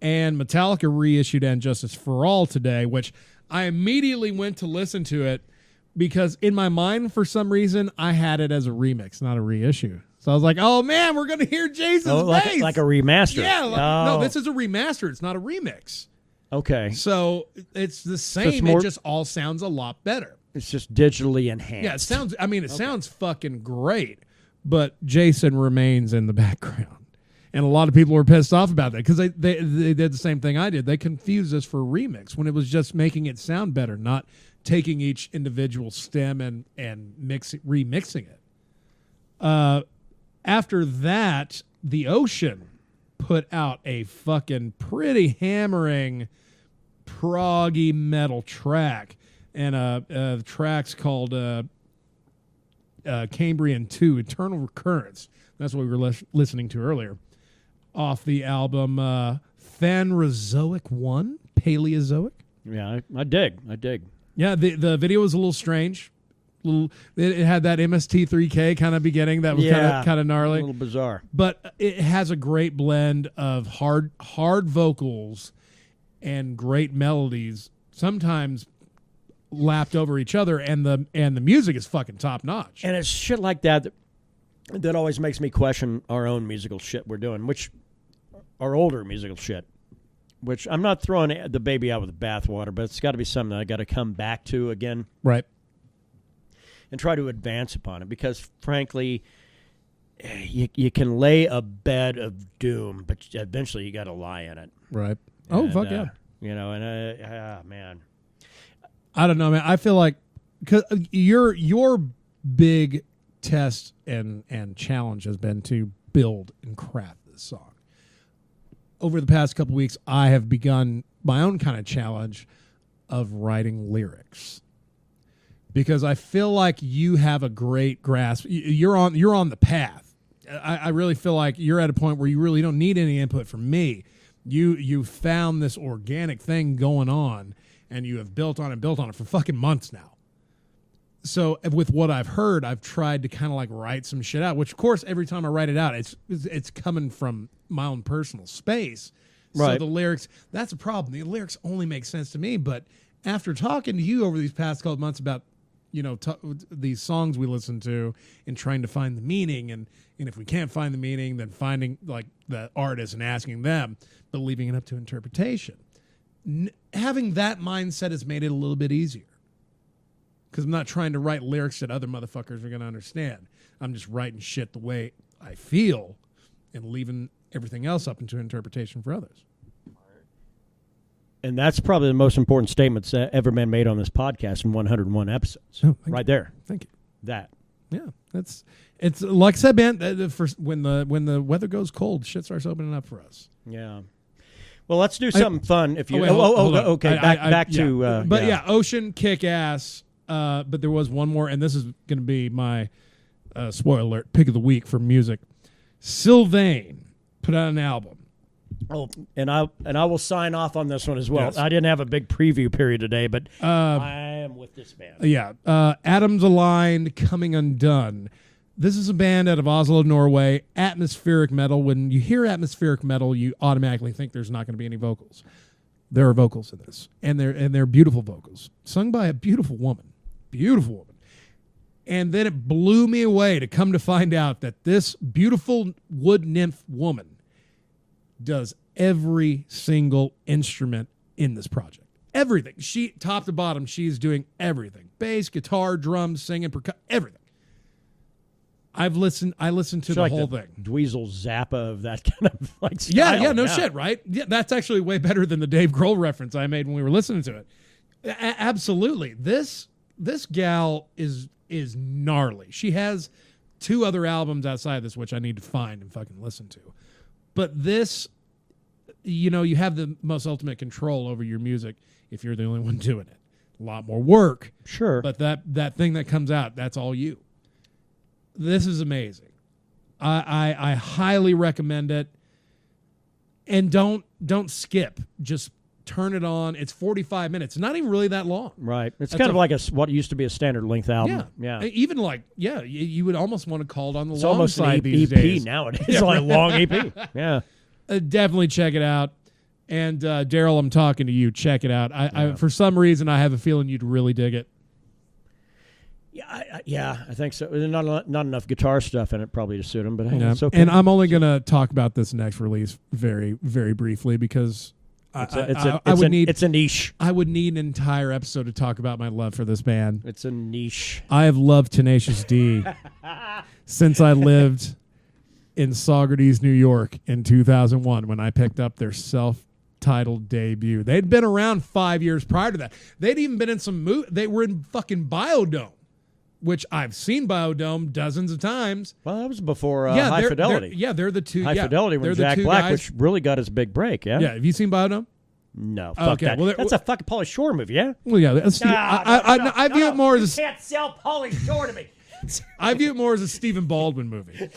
And Metallica reissued And Justice for All today, which I immediately went to listen to it because in my mind, for some reason, I had it as a remix, not a reissue. So I was like, oh, man, we're going to hear Jason's bass. Like a remaster. Yeah. No, this is a remaster. It's not a remix. Okay. So it's the same. It just all sounds a lot better. It's just digitally enhanced. Yeah, it sounds fucking great, but Jason remains in the background. And a lot of people were pissed off about that because they did the same thing I did. They confused us for a remix when it was just making it sound better, not taking each individual stem and remixing it. After that, The Ocean put out a fucking pretty hammering proggy metal track. And the track's called Cambrian 2, Eternal Recurrence. That's what we were listening to earlier. Off the album Phanerozoic 1, Paleozoic. Yeah, I dig. Yeah, the video was a little strange. It had that MST3K kind of beginning that was kind of gnarly. A little bizarre. But it has a great blend of hard vocals and great melodies, sometimes lapped over each other, and the music is fucking top notch. And it's shit like that always makes me question our own musical shit we're doing, which our older musical shit, which I'm not throwing the baby out with the bathwater, but it's got to be something that I got to come back to again. Right. And try to advance upon it because, frankly, you can lay a bed of doom, but eventually you got to lie in it. Right. And, fuck yeah. You know, and man. I don't know, man. I feel like cause your big test and challenge has been to build and craft this song. Over the past couple weeks, I have begun my own kind of challenge of writing lyrics because I feel like you have a great grasp. You're on the path. I really feel like you're at a point where you really don't need any input from me. You found this organic thing going on, and you have built on it for fucking months now. So with what I've heard, I've tried to kind of like write some shit out, which of course every time I write it out, it's coming from my own personal space. Right. So the lyrics, that's a problem. The lyrics only make sense to me. But after talking to you over these past couple of months about, these songs we listen to and trying to find the meaning, and if we can't find the meaning, then finding like the artist and asking them, but leaving it up to interpretation. Having that mindset has made it a little bit easier. Because I'm not trying to write lyrics that other motherfuckers are going to understand. I'm just writing shit the way I feel and leaving everything else up into interpretation for others. And that's probably the most important statements that ever been made on this podcast in 101 episodes. Right there. Thank you. That. Yeah, it's like I said, man. When the weather goes cold, shit starts opening up for us. Yeah. Well, let's do something fun. If you. Okay. Back to. Ocean, kick ass. But there was one more, and this is going to be my spoiler alert pick of the week for music. Sylvaine put out an album. Oh, and I will sign off on this one as well. Yes. I didn't have a big preview period today, but I am with this band. Yeah, Atoms Aligned, Coming Undone. This is a band out of Oslo, Norway. Atmospheric metal. When you hear atmospheric metal, you automatically think there's not going to be any vocals. There are vocals in this, and they're beautiful vocals, sung by a beautiful woman. Beautiful woman. And then it blew me away to come to find out that this beautiful wood nymph woman does every single instrument in this project. everything. She top to bottom, she's doing everything. Bass, guitar, drums, singing, everything. I listened to the whole thing. Dweezil Zappa of that kind of like style. Yeah, no shit, right? Yeah, that's actually way better than the Dave Grohl reference I made when we were listening to it. Absolutely. This gal is gnarly. She has 2 other albums outside of this, which I need to find and fucking listen to. But this, you have the most ultimate control over your music if you're the only one doing it. A lot more work. Sure. But that thing that comes out, that's all you. This is amazing. I highly recommend it. And don't skip. Just turn it on. It's 45 minutes. Not even really that long. Right. It's kind of like what used to be a standard length album. Yeah. Even you would almost want to call it on the it's long almost side an these EP days. nowadays. It's like a long EP. Yeah. Definitely check it out. And Daryl, I'm talking to you. Check it out. I for some reason, I have a feeling you'd really dig it. Yeah, I think so. There's not enough guitar stuff in it probably to suit him, but it's okay. And I'm only going to talk about this next release very, very briefly because it's a niche. I would need an entire episode to talk about my love for this band. It's a niche. I have loved Tenacious D since I lived in Saugerties, New York in 2001 when I picked up their self-titled debut. They'd been around 5 years prior to that. They'd even been in some they were in fucking Biodome, which I've seen Biodome dozens of times. Well, that was before High Fidelity. They're the two. High Fidelity when Jack Black, which really got his big break, yeah? Yeah, have you seen Biodome? No, fuck that. Well, that's a fucking Pauly Shore movie, yeah? Well, yeah. I view it more as you can't sell Pauly Shore to me. I view it more as a Stephen Baldwin movie.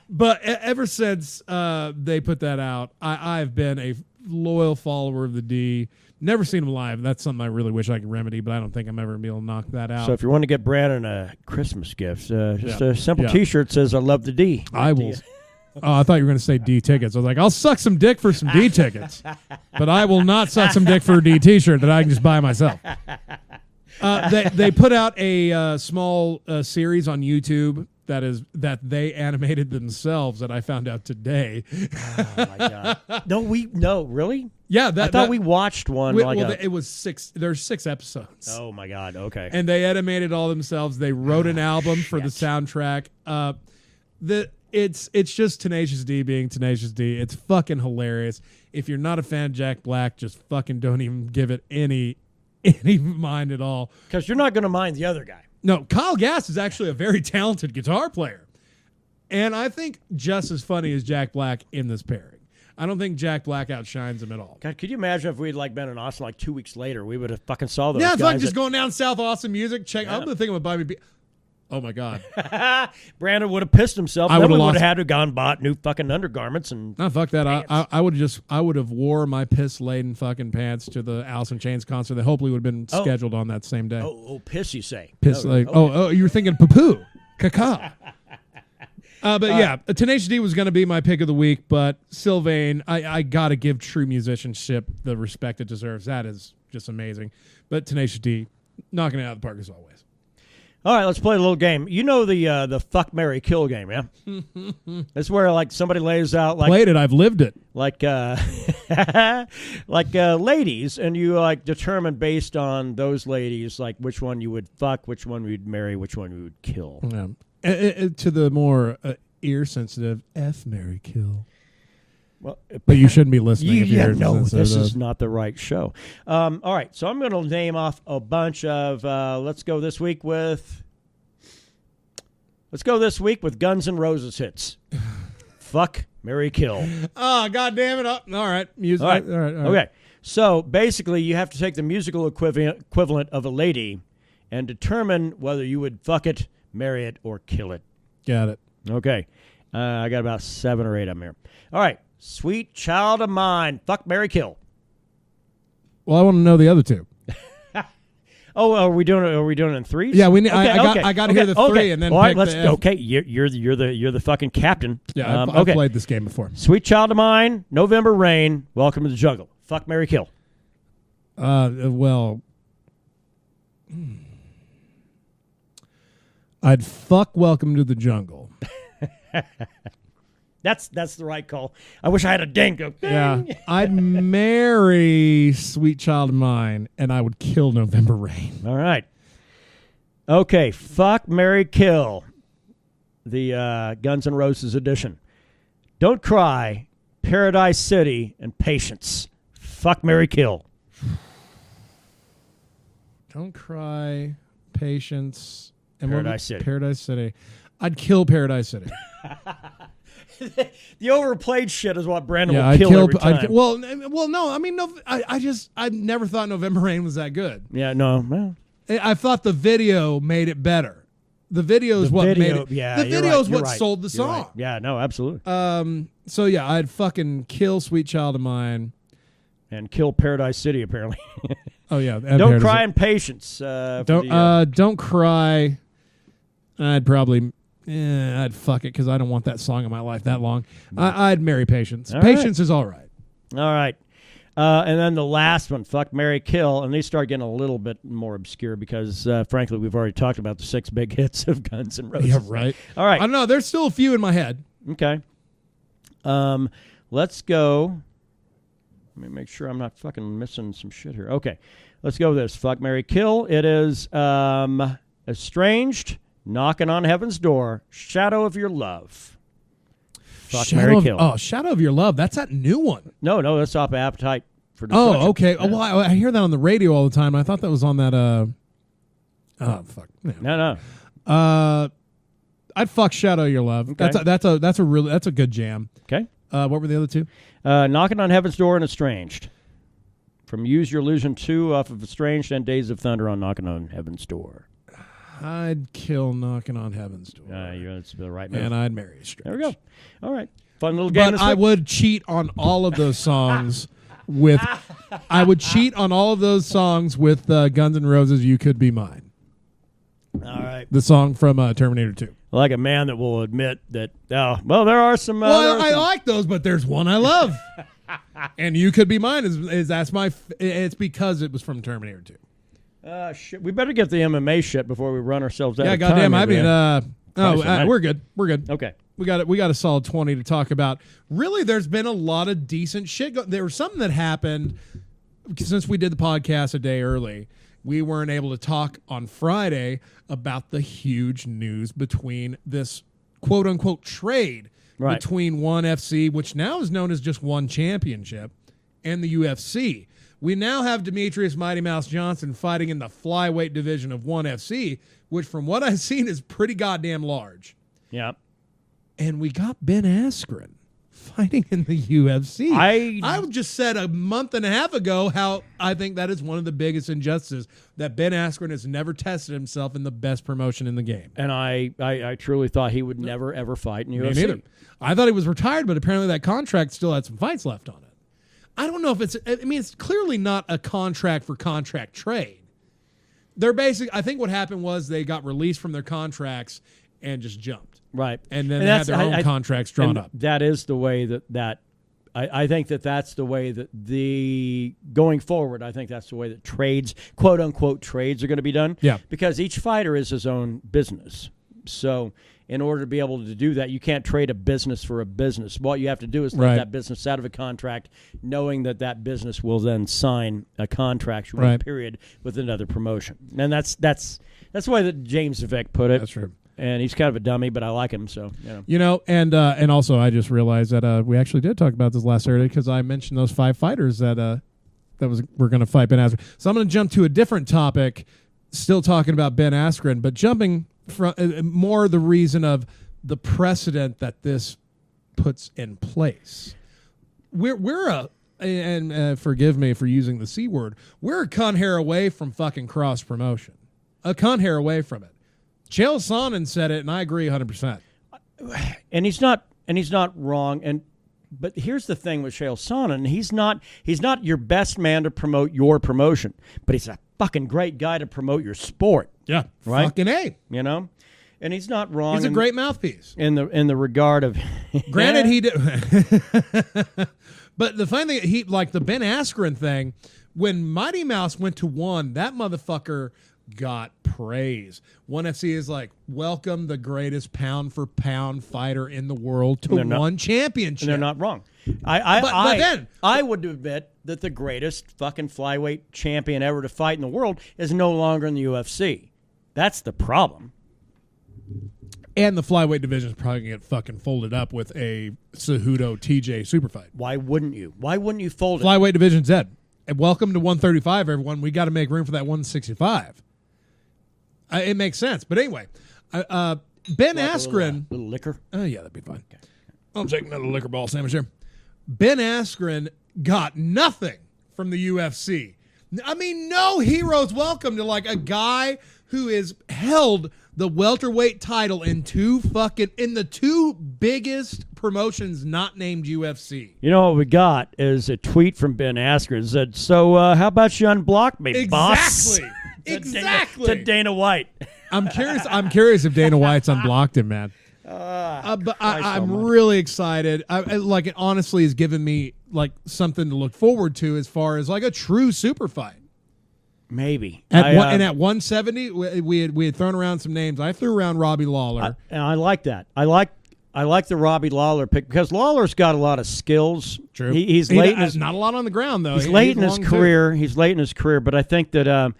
But ever since they put that out, I've been a loyal follower of the D. Never seen him live. That's something I really wish I could remedy, but I don't think I'm ever going to be able to knock that out. So if you want to get Brandon a Christmas gift, just a simple T-shirt says, I love the D. I will. Oh, I thought you were going to say D tickets. I was like, I'll suck some dick for some D tickets, but I will not suck some dick for a D T-shirt that I can just buy myself. They put out a small series on YouTube that they animated themselves that I found out today. Oh my god! No, really? Yeah, I thought we watched one. It was 6. There's 6 episodes. Oh my god! Okay. And they animated all themselves. They wrote an album for the soundtrack. It's just Tenacious D being Tenacious D. It's fucking hilarious. If you're not a fan of Jack Black, just fucking don't even give it any mind at all. Because you're not going to mind the other guy. No, Kyle Gass is actually a very talented guitar player. And I think just as funny as Jack Black in this pairing. I don't think Jack Black outshines him at all. God, could you imagine if we'd been in Austin 2 weeks later, we would have fucking saw those guys. Yeah, it's like just going down South Austin Music. Check. I'm thinking about buying me. Oh my god! Brandon would have pissed himself. Then we would have had to gone bought new fucking undergarments and. No, fuck that! I would have wore my piss laden fucking pants to the Alice in Chains concert that hopefully would have been scheduled on that same day. Oh, piss! You say piss? You were thinking poo-poo, caca. But yeah, Tenacious D was going to be my pick of the week, but Sylvaine, I got to give true musicianship the respect it deserves. That is just amazing. But Tenacious D, knocking it out of the park as always. All right, let's play a little game. You know the fuck, marry, kill game, yeah? That's where somebody lays out played it. I've lived it. Ladies, and you determine based on those ladies which one you would fuck, which one you'd marry, which one you would kill. Yeah. To the more ear sensitive, F, marry, kill. Well, but you shouldn't be listening. This is not the right show. All right, so I'm going to name off a bunch of. Let's go this week with Guns N' Roses hits. Fuck, marry, kill. Oh, God damn it! All right, music. All right. Okay. So basically, you have to take the musical equivalent of a lady and determine whether you would fuck it, marry it, or kill it. Got it. Okay, I got about 7 or 8 of them here. All right. Sweet child of mine. Fuck, marry, kill. Well, I want to know the other 2. Oh, are we doing it in 3s? Yeah, we need. Okay, I got to hear the 3 and then. All right, let's. Okay, you're the fucking captain. Yeah, I've played this game before. Sweet child of mine. November rain. Welcome to the jungle. Fuck, marry, kill. Well, I'd fuck Welcome to the Jungle. That's the right call. I wish I had a ding. Go, Yeah, ding. I'd marry Sweet Child of Mine, and I would kill November Rain. All right. Okay, fuck, marry, kill. The Guns N' Roses edition. Don't Cry, Paradise City, and Patience. Fuck, marry, kill. Don't Cry, Patience, and Paradise City. Paradise City. I'd kill Paradise City. The overplayed shit is what Brandon Yeah, will I'd kill kill. every time. Well, no. I mean, no. I never thought November Rain was that good. Yeah, no. Well, I thought the video made it better. The video is what made it. Yeah, the video is what right. sold the You're song. right. Yeah, no, absolutely. So yeah, I'd fucking kill Sweet Child of Mine. And kill Paradise City, apparently. Oh yeah. Don't Cry and Patience. Don't Cry. I'd probably. I'd fuck it because I don't want that song in my life that long. I'd marry Patience. All Patience is all right. All right. And then the last one, fuck, marry, kill. And these start getting a little bit more obscure because, frankly, we've already talked about the 6 big hits of Guns N' Roses. Yeah, right. All right. I don't know. There's still a few in my head. Okay. Let's go. Let me make sure I'm not fucking missing some shit here. Okay. Let's go with this. Fuck, marry, kill. It is Estranged, Knocking on Heaven's Door, Shadow of Your Love. Fuck, marry, kill. Oh, Shadow of Your Love. That's that new one. No, that's off Appetite for Destruction. Oh, okay. Yeah. Well, I hear that on the radio all the time. I thought that was on that. Oh, fuck. No. I'd fuck Shadow of Your Love. Okay. That's a good jam. Okay. What were the other two? Knocking on Heaven's Door and Estranged. From Use Your Illusion 2 off of Estranged and Days of Thunder on Knocking on Heaven's Door. I'd kill Knocking on Heaven's Door. That's the right move. And I'd marry Estranged. There we go. All right. Fun little game. But I would cheat on all of those songs with. I would cheat on all of those songs with Guns N' Roses. You Could Be Mine. All right. The song from Terminator 2. Like a man that will admit that. Oh, well, there are some. Well, I like those, but there's one I love. And You Could Be Mine is that's my. It's because it was from Terminator 2. Shit. We better get the MMA shit before we run ourselves out. Yeah, of goddamn. time I mean, here. we're good. We're good. Okay. We got a solid 20 to talk about. Really, there's been a lot of decent shit. There was something that happened since we did the podcast a day early. We weren't able to talk on Friday about the huge news between this quote unquote trade between ONE FC, which now is known as just ONE Championship, and the UFC. We now have Demetrius Mighty Mouse Johnson fighting in the flyweight division of ONE FC, which from what I've seen is pretty goddamn large. Yeah. And we got Ben Askren fighting in the UFC. I just said a month and a half ago how I think that is one of the biggest injustices, that Ben Askren has never tested himself in the best promotion in the game. And I truly thought he would never, ever fight in UFC. Me neither. I thought he was retired, but apparently that contract still had some fights left on it. I don't know if it's clearly not a contract for contract trade. I think what happened was they got released from their contracts and just jumped. Right. And then they had their own contracts drawn up. That is the way that I think that's the way that going forward, I think that's the way that trades, quote unquote trades, are going to be done. Yeah. Because each fighter is his own business. So in order to be able to do that, you can't trade a business for a business. What you have to do is let that business out of a contract, knowing that business will then sign a contractual period with another promotion. And that's the way that James Vick put it. That's true. And he's kind of a dummy, but I like him. So and also I just realized that we actually did talk about this last Saturday because I mentioned those 5 fighters that were going to fight Ben Askren. So I'm going to jump to a different topic, still talking about Ben Askren, but jumping from more the reason of the precedent that this puts in place. We're forgive me for using the C word. We're a cunt hair away from fucking cross promotion, a cunt hair away from it. Chael Sonnen said it, and I agree 100%. And he's not wrong. But here's the thing with Chael Sonnen: he's not your best man to promote your promotion, but he's a fucking great guy to promote your sport. Yeah, right. Fucking A. And he's not wrong. He's a great mouthpiece in the regard of. Granted, he did. But the funny thing, the Ben Askren thing, when Mighty Mouse went to ONE, that motherfucker got praise. ONE FC is like, welcome the greatest pound for pound fighter in the world to one championship. And they're not wrong. I would admit that the greatest fucking flyweight champion ever to fight in the world is no longer in the UFC. That's the problem. And the flyweight division is probably going to get fucking folded up with a Cejudo TJ super fight. Why wouldn't you? Why wouldn't you fold it? Flyweight division's dead. And welcome to 135, everyone. We got to make room for that 165. It makes sense. But anyway, Ben Askren. A little liquor? Oh, yeah, that'd be fine. Okay. I'm taking another liquor ball sandwich here. Ben Askren got nothing from the UFC. I mean, no heroes welcome to like a guy who is held the welterweight title in the two biggest promotions not named UFC. You know what we got is a tweet from Ben Askren that said, "So how about you unblock me, boss?" Exactly. To Dana White. I'm curious if Dana White's unblocked him, man. But I'm really excited. Like it honestly has given me like something to look forward to as far as like a true super fight. Maybe. And at 170, we had thrown around some names. I threw around Robbie Lawler. And I like that. I like the Robbie Lawler pick because Lawler's got a lot of skills. True. He's late in his, not a lot on the ground though. He's late in his career. He's late in his career, but I think that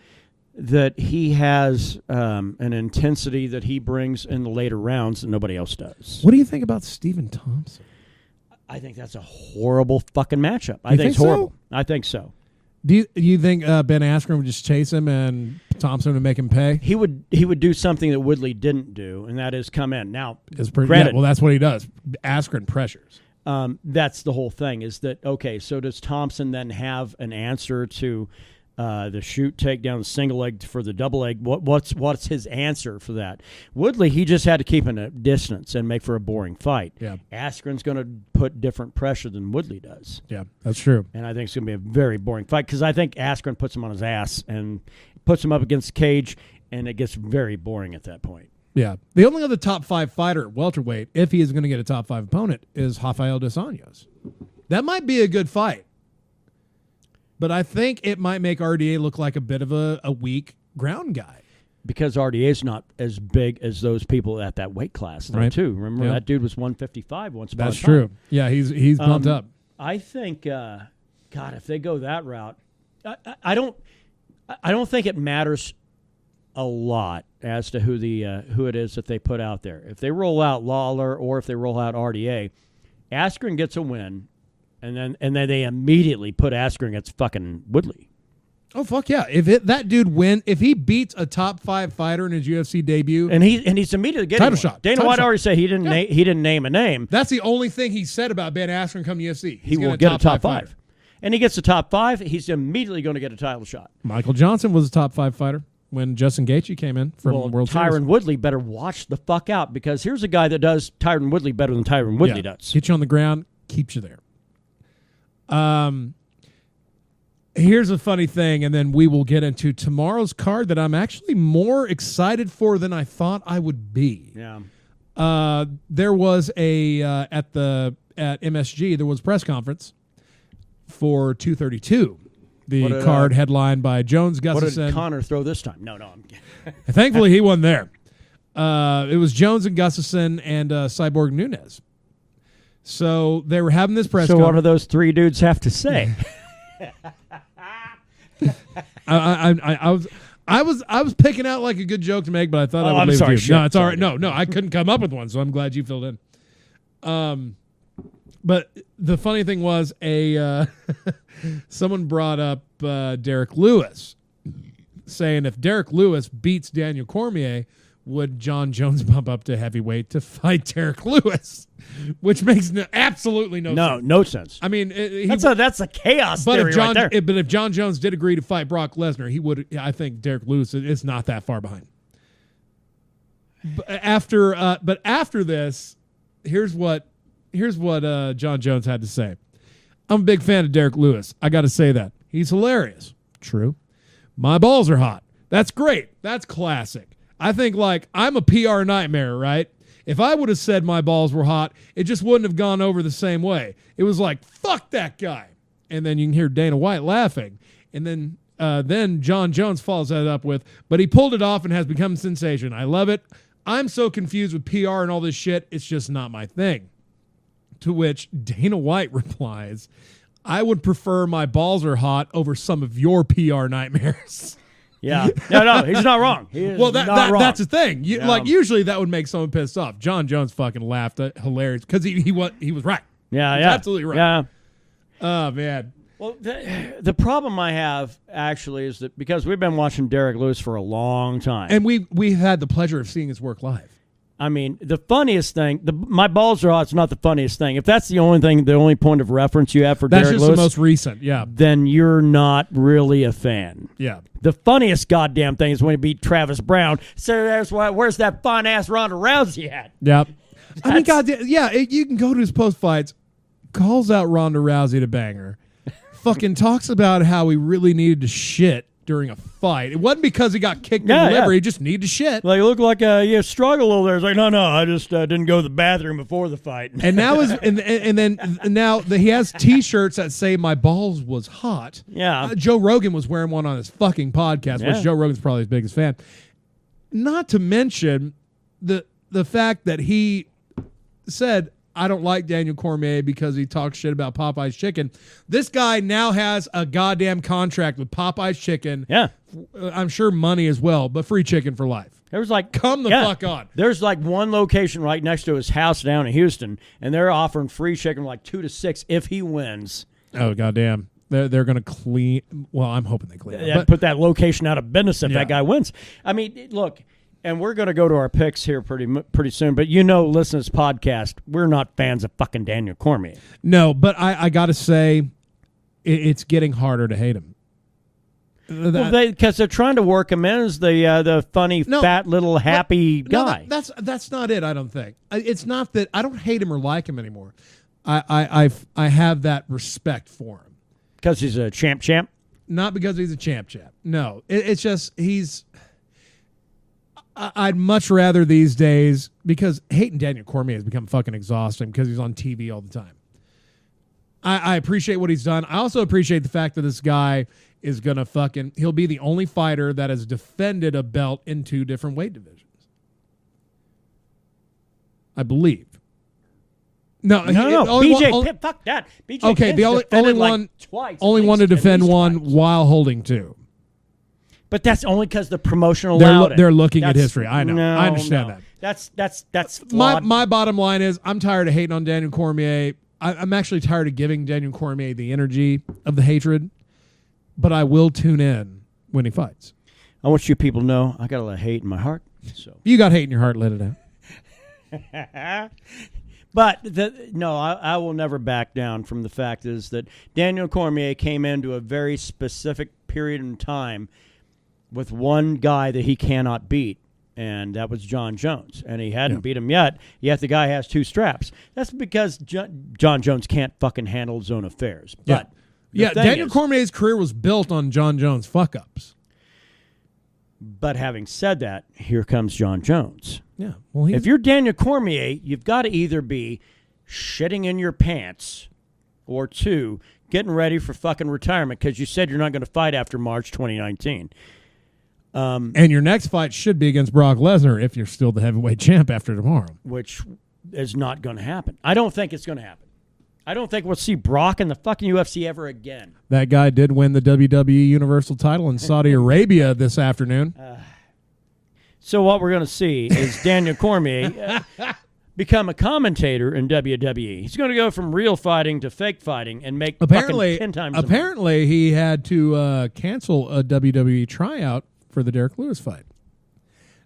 that he has an intensity that he brings in the later rounds that nobody else does. What do you think about Stephen Thompson? I think that's a horrible fucking matchup. I think it's horrible. I think so. Do you think Ben Askren would just chase him and Thompson would make him pay? He would do something that Woodley didn't do, and that is come in. Now, granted, well, that's what he does. Askren pressures. That's the whole thing. Is that okay? So does Thompson then have an answer to the shoot, takedown, single leg for the double leg? What's his answer for that? Woodley, he just had to keep in a distance and make for a boring fight. Yeah. Askren's going to put different pressure than Woodley does. Yeah, that's true. And I think it's going to be a very boring fight because I think Askren puts him on his ass and puts him up against the cage, and it gets very boring at that point. Yeah. The only other top 5 fighter at welterweight, if he is going to get a top 5 opponent, is Rafael dos Anjos. That might be a good fight. But I think it might make RDA look like a bit of a weak ground guy. Because RDA is not as big as those people at that weight class, though, too. Remember, that dude was 155 once upon a time. That's true. Yeah, he's bumped up. I think, God, if they go that route, I don't think it matters a lot as to who it is that they put out there. If they roll out Lawler or if they roll out RDA, Askren gets a win. And then they immediately put Askren against fucking Woodley. Oh fuck yeah! If he beats a top 5 fighter in his UFC debut, and he's immediately getting title shot. Dana White already said he didn't name a name. That's the only thing he said about Ben Askren coming to UFC. He will get a top 5, and he gets a top 5. He's immediately going to get a title shot. Michael Johnson was a top 5 fighter when Justin Gaethje came in from World Series. Tyron Woodley better watch the fuck out because here's a guy that does Tyron Woodley better than Tyron Woodley does. Get you on the ground, keeps you there. Here's a funny thing, and then we will get into tomorrow's card that I'm actually more excited for than I thought I would be. Yeah. There was at MSG there was a press conference for 232. The card headlined by Jones Gustafson. What did Connor throw this time? No, I'm kidding. Thankfully he won there. It was Jones and Gustafson and Cyborg Nunes. So they were having this press conference. So what do those 3 dudes have to say? I was picking out like a good joke to make, but I thought I would leave it to you. Shit. No, it's all right. No, I couldn't come up with one, so I'm glad you filled in. But the funny thing was someone brought up Derek Lewis, saying if Derek Lewis beats Daniel Cormier, would John Jones bump up to heavyweight to fight Derek Lewis? Which makes absolutely no sense. No sense. I mean, that's a chaos theory right there. But if John Jones did agree to fight Brock Lesnar, he would. I think Derek Lewis is not that far behind. But after this, here's what John Jones had to say. I'm a big fan of Derek Lewis. I got to say that he's hilarious. True. My balls are hot. That's great. That's classic. I think I'm a PR nightmare, right? If I would have said my balls were hot, it just wouldn't have gone over the same way. It was like, fuck that guy. And then you can hear Dana White laughing. And then Then John Jones follows that up with, but he pulled it off and has become a sensation. I love it. I'm so confused with PR and all this shit. It's just not my thing. To which Dana White replies, I would prefer my balls are hot over some of your PR nightmares. Yeah. No, he's not wrong. He is not wrong. That's the thing. Like, usually that would make someone pissed off. John Jones fucking laughed. Hilarious. Because he was right. Yeah, He's absolutely right. Yeah. Oh, man. Well, the problem I have, actually, is that because we've been watching Derek Lewis for a long time. And we've had the pleasure of seeing his work live. I mean, the funniest thing, my balls are hot. It's not the funniest thing. If that's the only point of reference you have for Derek Lewis. That's just the most recent, yeah. Then you're not really a fan. Yeah. The funniest goddamn thing is when he beat Travis Brown. So where's that fine-ass Ronda Rousey at? Yep. I mean, goddamn, yeah, you can go to his post-fights, calls out Ronda Rousey to banger, fucking talks about how he really needed to shit during a fight. It wasn't because he got kicked in the liver. He just needed to shit. Like, look like you struggle over there. It's like, no, I just didn't go to the bathroom before the fight. And now he has T-shirts that say "My balls was hot." Yeah. Joe Rogan was wearing one on his fucking podcast, which Joe Rogan's probably his biggest fan. Not to mention the fact that he said, I don't like Daniel Cormier because he talks shit about Popeye's chicken. This guy now has a goddamn contract with Popeye's chicken. Yeah. I'm sure money as well, but free chicken for life. There was like, come the fuck on. There's like one location right next to his house down in Houston, and they're offering free chicken like 2 to 6 if he wins. Oh, goddamn. They're going to clean. Well, I'm hoping they clean. Yeah, put that location out of business if that guy wins. I mean, look. And we're going to go to our picks here pretty soon. But listen to this podcast, we're not fans of fucking Daniel Cormier. No, but I got to say, it's getting harder to hate him. Because they're trying to work him in as the funny, fat, little, happy guy. That's not it, I don't think. It's not that I don't hate him or like him anymore. I have that respect for him. Because he's a champ? Not because he's a champ. No, it's just he's... I'd much rather these days, because hating Daniel Cormier has become fucking exhausting because he's on TV all the time. I appreciate what he's done. I also appreciate the fact that this guy is going to he'll be the only fighter that has defended a belt in 2 different weight divisions. I believe. No. BJ, fuck that. BJ okay, the only one, twice, only one to defend one while holding 2. But that's only because the promotion allowed it. They're looking at history. I know. No, I understand that. That's flawed. My bottom line is I'm tired of hating on Daniel Cormier. I'm actually tired of giving Daniel Cormier the energy of the hatred, but I will tune in when he fights. I want you people to know I got a lot of hate in my heart. So you got hate in your heart, let it out. But I will never back down from the fact is that Daniel Cormier came into a very specific period in time with one guy that he cannot beat, and that was John Jones. And he hadn't beat him yet the guy has 2 straps. That's because John Jones can't fucking handle his own affairs. But Daniel Cormier's career was built on John Jones' fuck-ups. But having said that, here comes John Jones. Yeah. Well, if you're Daniel Cormier, you've got to either be shitting in your pants or 2, getting ready for fucking retirement because you said you're not going to fight after March 2019. And your next fight should be against Brock Lesnar if you're still the heavyweight champ after tomorrow. Which is not going to happen. I don't think it's going to happen. I don't think we'll see Brock in the fucking UFC ever again. That guy did win the WWE Universal title in Saudi Arabia this afternoon. So what we're going to see is Daniel Cormier become a commentator in WWE. He's going to go from real fighting to fake fighting and make fucking 10 times Apparently, he had to cancel a WWE tryout for the Derek Lewis fight.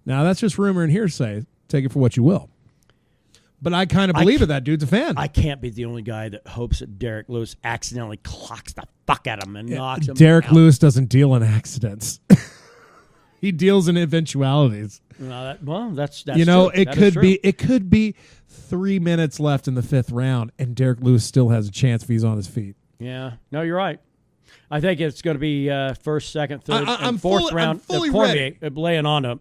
Now, that's just rumor and hearsay. Take it for what you will. But I kind of believe it. That dude's a fan. I can't be the only guy that hopes that Derek Lewis accidentally clocks the fuck at him and knocks him Derek out. Lewis doesn't deal in accidents. He deals in eventualities. That's you know, true. It could be 3 minutes left in the 5th round, and Derek Lewis still has a chance if he's on his feet. Yeah, no, you're right. I think it's going to be first, second, third, and fourth round. I'm fully Cormier laying on him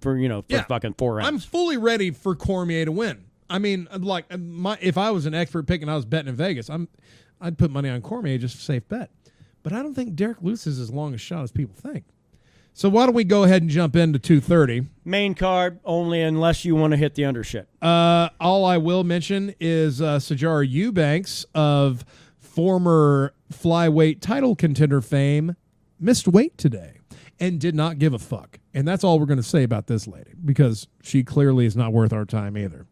for fucking 4 rounds. I'm fully ready for Cormier to win. I mean, like if I was an expert pick and I was betting in Vegas, I'd put money on Cormier just a safe bet. But I don't think Derek Lewis is as long a shot as people think. So why don't we go ahead and jump into 230? Main card only unless you want to hit the undershit. All I will mention is Sijara Eubanks of former flyweight title contender fame missed weight today and did not give a fuck. And that's all we're going to say about this lady because she clearly is not worth our time either.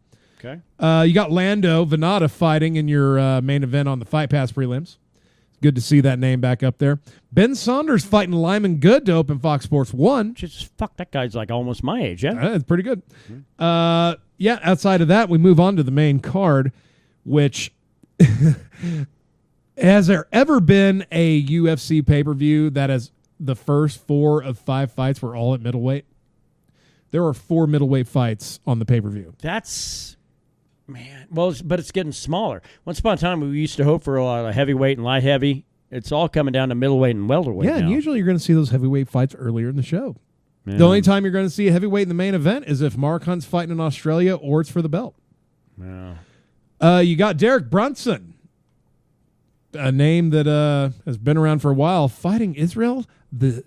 Okay. You got Lando Venata fighting in your main event on the Fight Pass prelims. Good to see that name back up there. Ben Saunders fighting Lyman Good to open Fox Sports 1. Just fuck, that guy's like almost my age, yeah? That's pretty good. Yeah, outside of that, we move on to the main card, which has there ever been a UFC pay-per-view that has the first 4 of 5 fights were all at middleweight? There are 4 middleweight fights on the pay-per-view. That's... Man, well, but it's getting smaller. Once upon a time, we used to hope for a lot of heavyweight and light heavy. It's all coming down to middleweight and welterweight Yeah, now. and usually you're going to see those heavyweight fights earlier in the show. Yeah. The only time you're going to see a heavyweight in the main event is if Mark Hunt's fighting in Australia or it's for the belt. Yeah. You got Derek Brunson, a name that has been around for a while, fighting Israel. What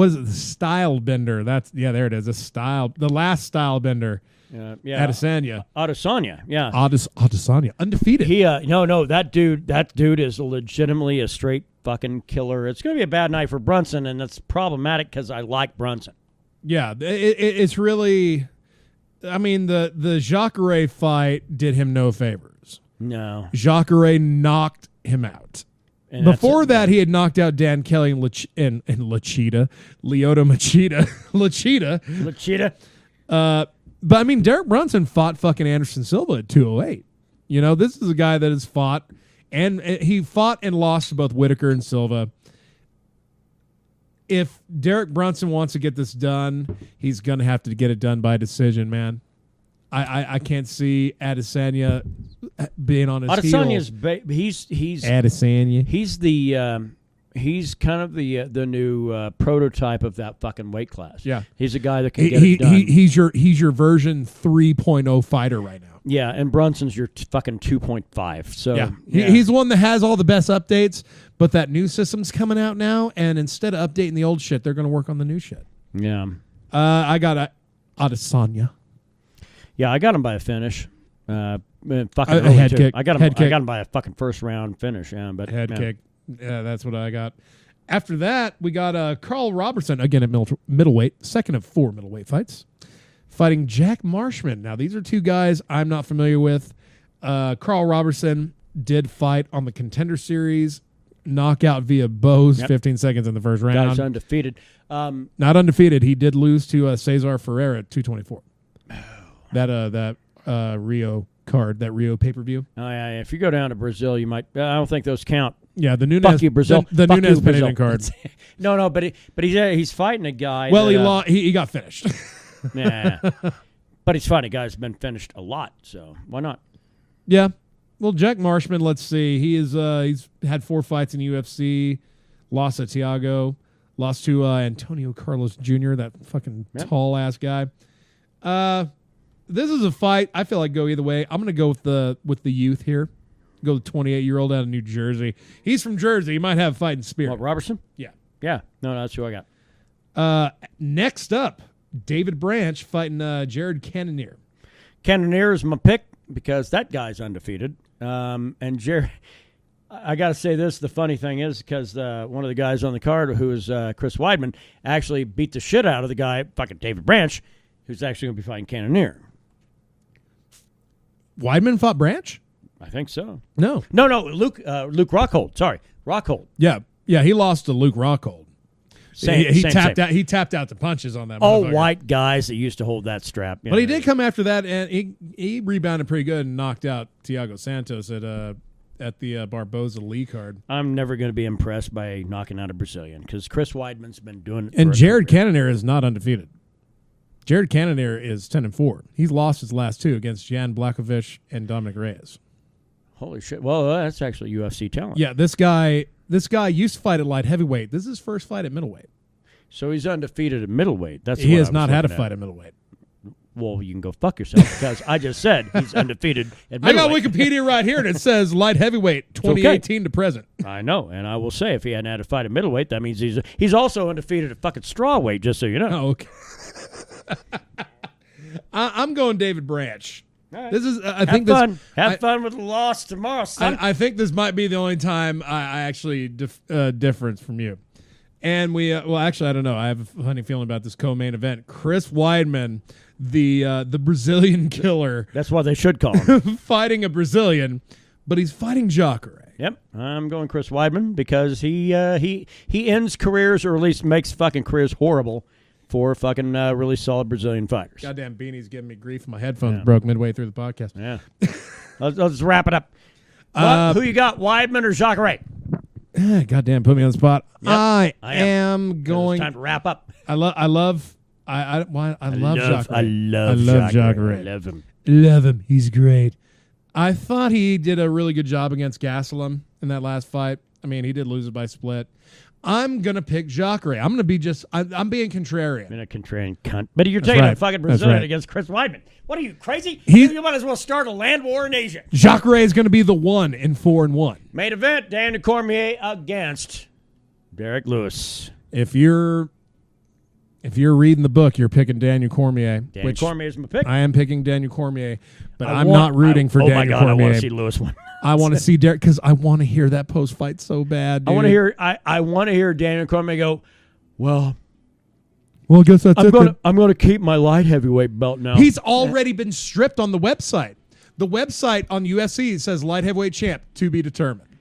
is it? The style bender. There it is. The last style bender. Yeah. Adesanya. Adesanya, yeah. Adesanya. Undefeated. He, no, that dude is legitimately a straight fucking killer. It's going to be a bad night for Brunson, and that's problematic because I like Brunson. Yeah, it's really... I mean, the Jacare fight did him no favors. No. Jacare knocked him out. And Before that, he had knocked out Dan Kelly and Lyoto Machida. Lachita. But, I mean, Derek Brunson fought fucking Anderson Silva at 208. You know, this is a guy that has fought, and he fought and lost to both Whitaker and Silva. If Derek Brunson wants to get this done, he's going to have to get it done by decision, man. I can't see Adesanya being on his Adesanya's heels. he's Adesanya. He's the he's kind of the new prototype of that fucking weight class. Yeah, he's a guy that can get it done. He's your version 3.0 fighter right now. Yeah, and Brunson's your fucking 2.5. So yeah. He's the one that has all the best updates, but that new system's coming out now, and instead of updating the old shit, they're going to work on the new shit. Yeah. I got Adesanya. Yeah, I got him by a finish. Fucking a head kick. I got Head kick. him by a fucking first round finish. Yeah, but head kick. Yeah, that's what I got. After that, we got Carl Robertson again at middleweight, second of 4 middleweight fights, fighting Jack Marshman. Now, these are 2 guys I'm not familiar with. Carl Robertson did fight on the Contender Series, knockout via Bose, 15 seconds in the first round. Guy's undefeated. Not undefeated. He did lose to Cesar Ferreira at 224. That Rio card, that Rio pay-per-view. Oh, yeah. If you go down to Brazil, you might. I don't think those count. Yeah, the Nunes. Fuck you, Brazil. The Fuck Nunes you, Brazil. Pennington card. No, but he's fighting a guy. Well, that, he got finished. Yeah, but he's fighting a guy who's been finished a lot. So why not? Yeah. Well, Jack Marshman. Let's see. He's had 4 fights in UFC. Lost to Thiago. Lost to Antonio Carlos Jr. That fucking tall ass guy. This is a fight I feel like go either way. I'm going to go with the youth here. Go with 28-year-old out of New Jersey. He's from Jersey. He might have fighting spirit. What, Robertson? Yeah. Yeah. No, that's who I got. Next up, David Branch fighting Jared Cannonier. Cannonier is my pick because that guy's undefeated. And Jared, I got to say this. The funny thing is because one of the guys on the card, who is Chris Weidman, actually beat the shit out of the guy, fucking David Branch, who's actually going to be fighting Cannonier. Weidman fought Branch? I think so. No. Luke Rockhold. Sorry, Rockhold. Yeah, he lost to Luke Rockhold. He tapped same. out. He tapped out the punches on that. All white guys that used to hold that strap. But he did come after that, and he rebounded pretty good and knocked out Thiago Santos at the Barboza Lee card. I'm never going to be impressed by knocking out a Brazilian because Chris Weidman's been doing it. And Jared Cannonier is not undefeated. Jared Cannonier is 10-4. He's lost his last 2 against Jan Blachowicz and Dominic Reyes. Holy shit! Well, that's actually UFC talent. Yeah, this guy used to fight at light heavyweight. This is his first fight at middleweight. So he's undefeated at middleweight. He has not had a fight at middleweight. Well, you can go fuck yourself because I just said he's undefeated at I got middleweight. Wikipedia right here, and it says light heavyweight 2018 to present. I know, and I will say if he hadn't had a fight at middleweight, that means he's also undefeated at fucking strawweight, just so you know. Oh, okay. I'm going David Branch. Right. This is. Have fun with the loss tomorrow, son. I think this might be the only time I actually difference from you. And we, well, actually, I don't know. I have a funny feeling about this co-main event. Chris Weidman, the Brazilian killer. That's what they should call him. Fighting a Brazilian, but he's fighting Jacare. Yep, I'm going Chris Weidman because he ends careers, or at least makes fucking careers horrible for fucking really solid Brazilian fighters. Goddamn beanie's giving me grief. My headphones broke midway through the podcast. Yeah. let's wrap it up. Who you got, Weidman or Jacare? Goddamn, put me on the spot. Yep, I am going. It's time to wrap up. I love Jacare. I love Jacare. I love him. Love him. He's great. I thought he did a really good job against Gastelum in that last fight. I mean, he did lose it by split. I'm going to pick Jacare. I'm going to be I'm being contrarian. Been a contrarian cunt. But you're taking a fucking Brazilian against Chris Weidman. What are you, crazy? You might as well start a land war in Asia. Jacare is going to be the 1 in 4-1. Main event, Daniel Cormier against Derek Lewis. If you're reading the book, you're picking Daniel Cormier. Daniel Cormier is my pick. I am picking Daniel Cormier, but I'm not rooting for Daniel Cormier. Oh, my God, I want to see Lewis win. I want to see Derek because I want to hear that post-fight so bad, dude. I want to hear Daniel Cormier go, well, I guess that's I'm going to keep my light heavyweight belt now. He's already been stripped on the website. The website on UFC says light heavyweight champ to be determined.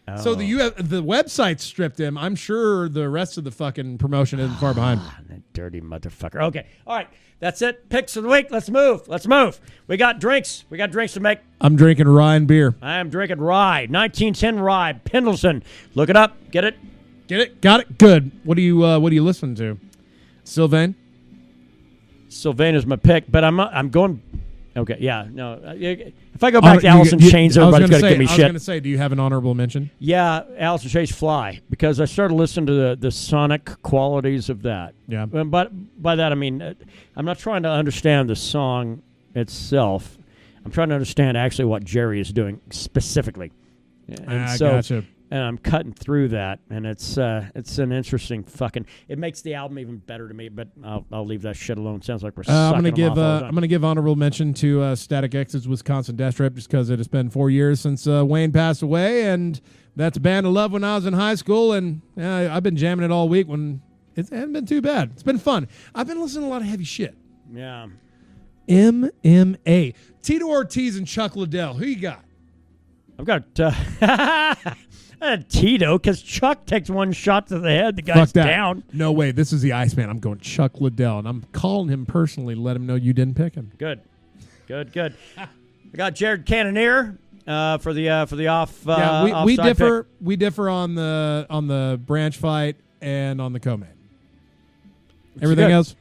Oh. So the website stripped him. I'm sure the rest of the fucking promotion isn't far behind. That dirty motherfucker. Okay. All right. That's it. Picks of the week. Let's move. We got drinks. To make. I'm drinking rye and beer. I am drinking rye. 1910 rye. Pendleton. Look it up. Get it? Got it. Good. What do you listen to? Sylvaine? Sylvaine is my pick, but I'm going. Okay, yeah, no. If I go back to Alice in Chains, everybody's going to give me shit. I was going to say, do you have an honorable mention? Yeah, Alice in Chains Fly, because I started listening to the sonic qualities of that. Yeah. But by that, I mean, I'm not trying to understand the song itself. I'm trying to understand actually what Jerry is doing specifically. And gotcha. And I'm cutting through that, and it's an interesting fucking. It makes the album even better to me, but I'll leave that shit alone. Sounds like we're. I'm gonna give honorable mention to Static X's Wisconsin Death Trip, just because it has been 4 years since Wayne passed away, and that's a band I loved when I was in high school, and I've been jamming it all week. When it hasn't been too bad. It's been fun. I've been listening to a lot of heavy shit. Yeah. MMA. Tito Ortiz and Chuck Liddell. Who you got? I've got. Tito, because Chuck takes one shot to the head. The guy's down. No way. This is the Iceman. I'm going Chuck Liddell, and I'm calling him personally to let him know you didn't pick him. Good. I got Jared Cannonier for the off. We differ on the Branch fight and on the co-main. Everything else.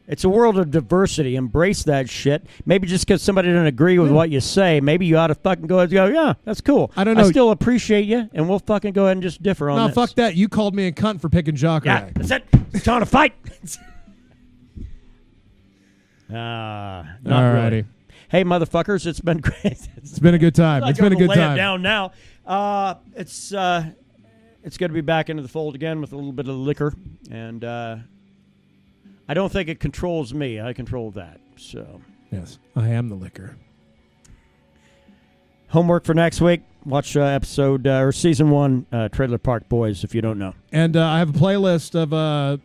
It's a world of diversity. Embrace that shit. Maybe just because somebody doesn't agree with what you say, maybe you ought to fucking go ahead and go, yeah, that's cool. I don't know. I still appreciate you, and we'll fucking go ahead and just differ on this. No, fuck that. You called me a cunt for picking Jacare. Yeah, that's it. It's time to fight. Not really. Hey, motherfuckers, it's been great. It's been a good time. It's been a good time. Lay it down now. It's good to be back into the fold again with a little bit of liquor, and I don't think it controls me. I control that. So yes, I am the liquor. Homework for next week. Watch episode or season 1, Trailer Park Boys, if you don't know. And I have a playlist of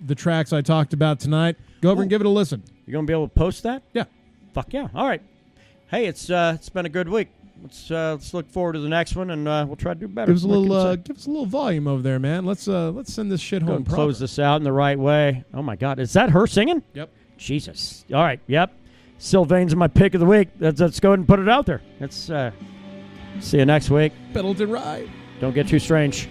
the tracks I talked about tonight. Go over and give it a listen. You're gonna be able to post that? Yeah. Fuck yeah! All right. Hey, it's been a good week. Let's look forward to the next one, and we'll try to do better. Give us a little volume over there, man. Let's send this shit home. Close this out in the right way. Oh my God, is that her singing? Yep. Jesus. All right. Yep. Sylvaine's my pick of the week. Let's go ahead and put it out there. Let's see you next week. Pendleton Ride. Don't get too strange.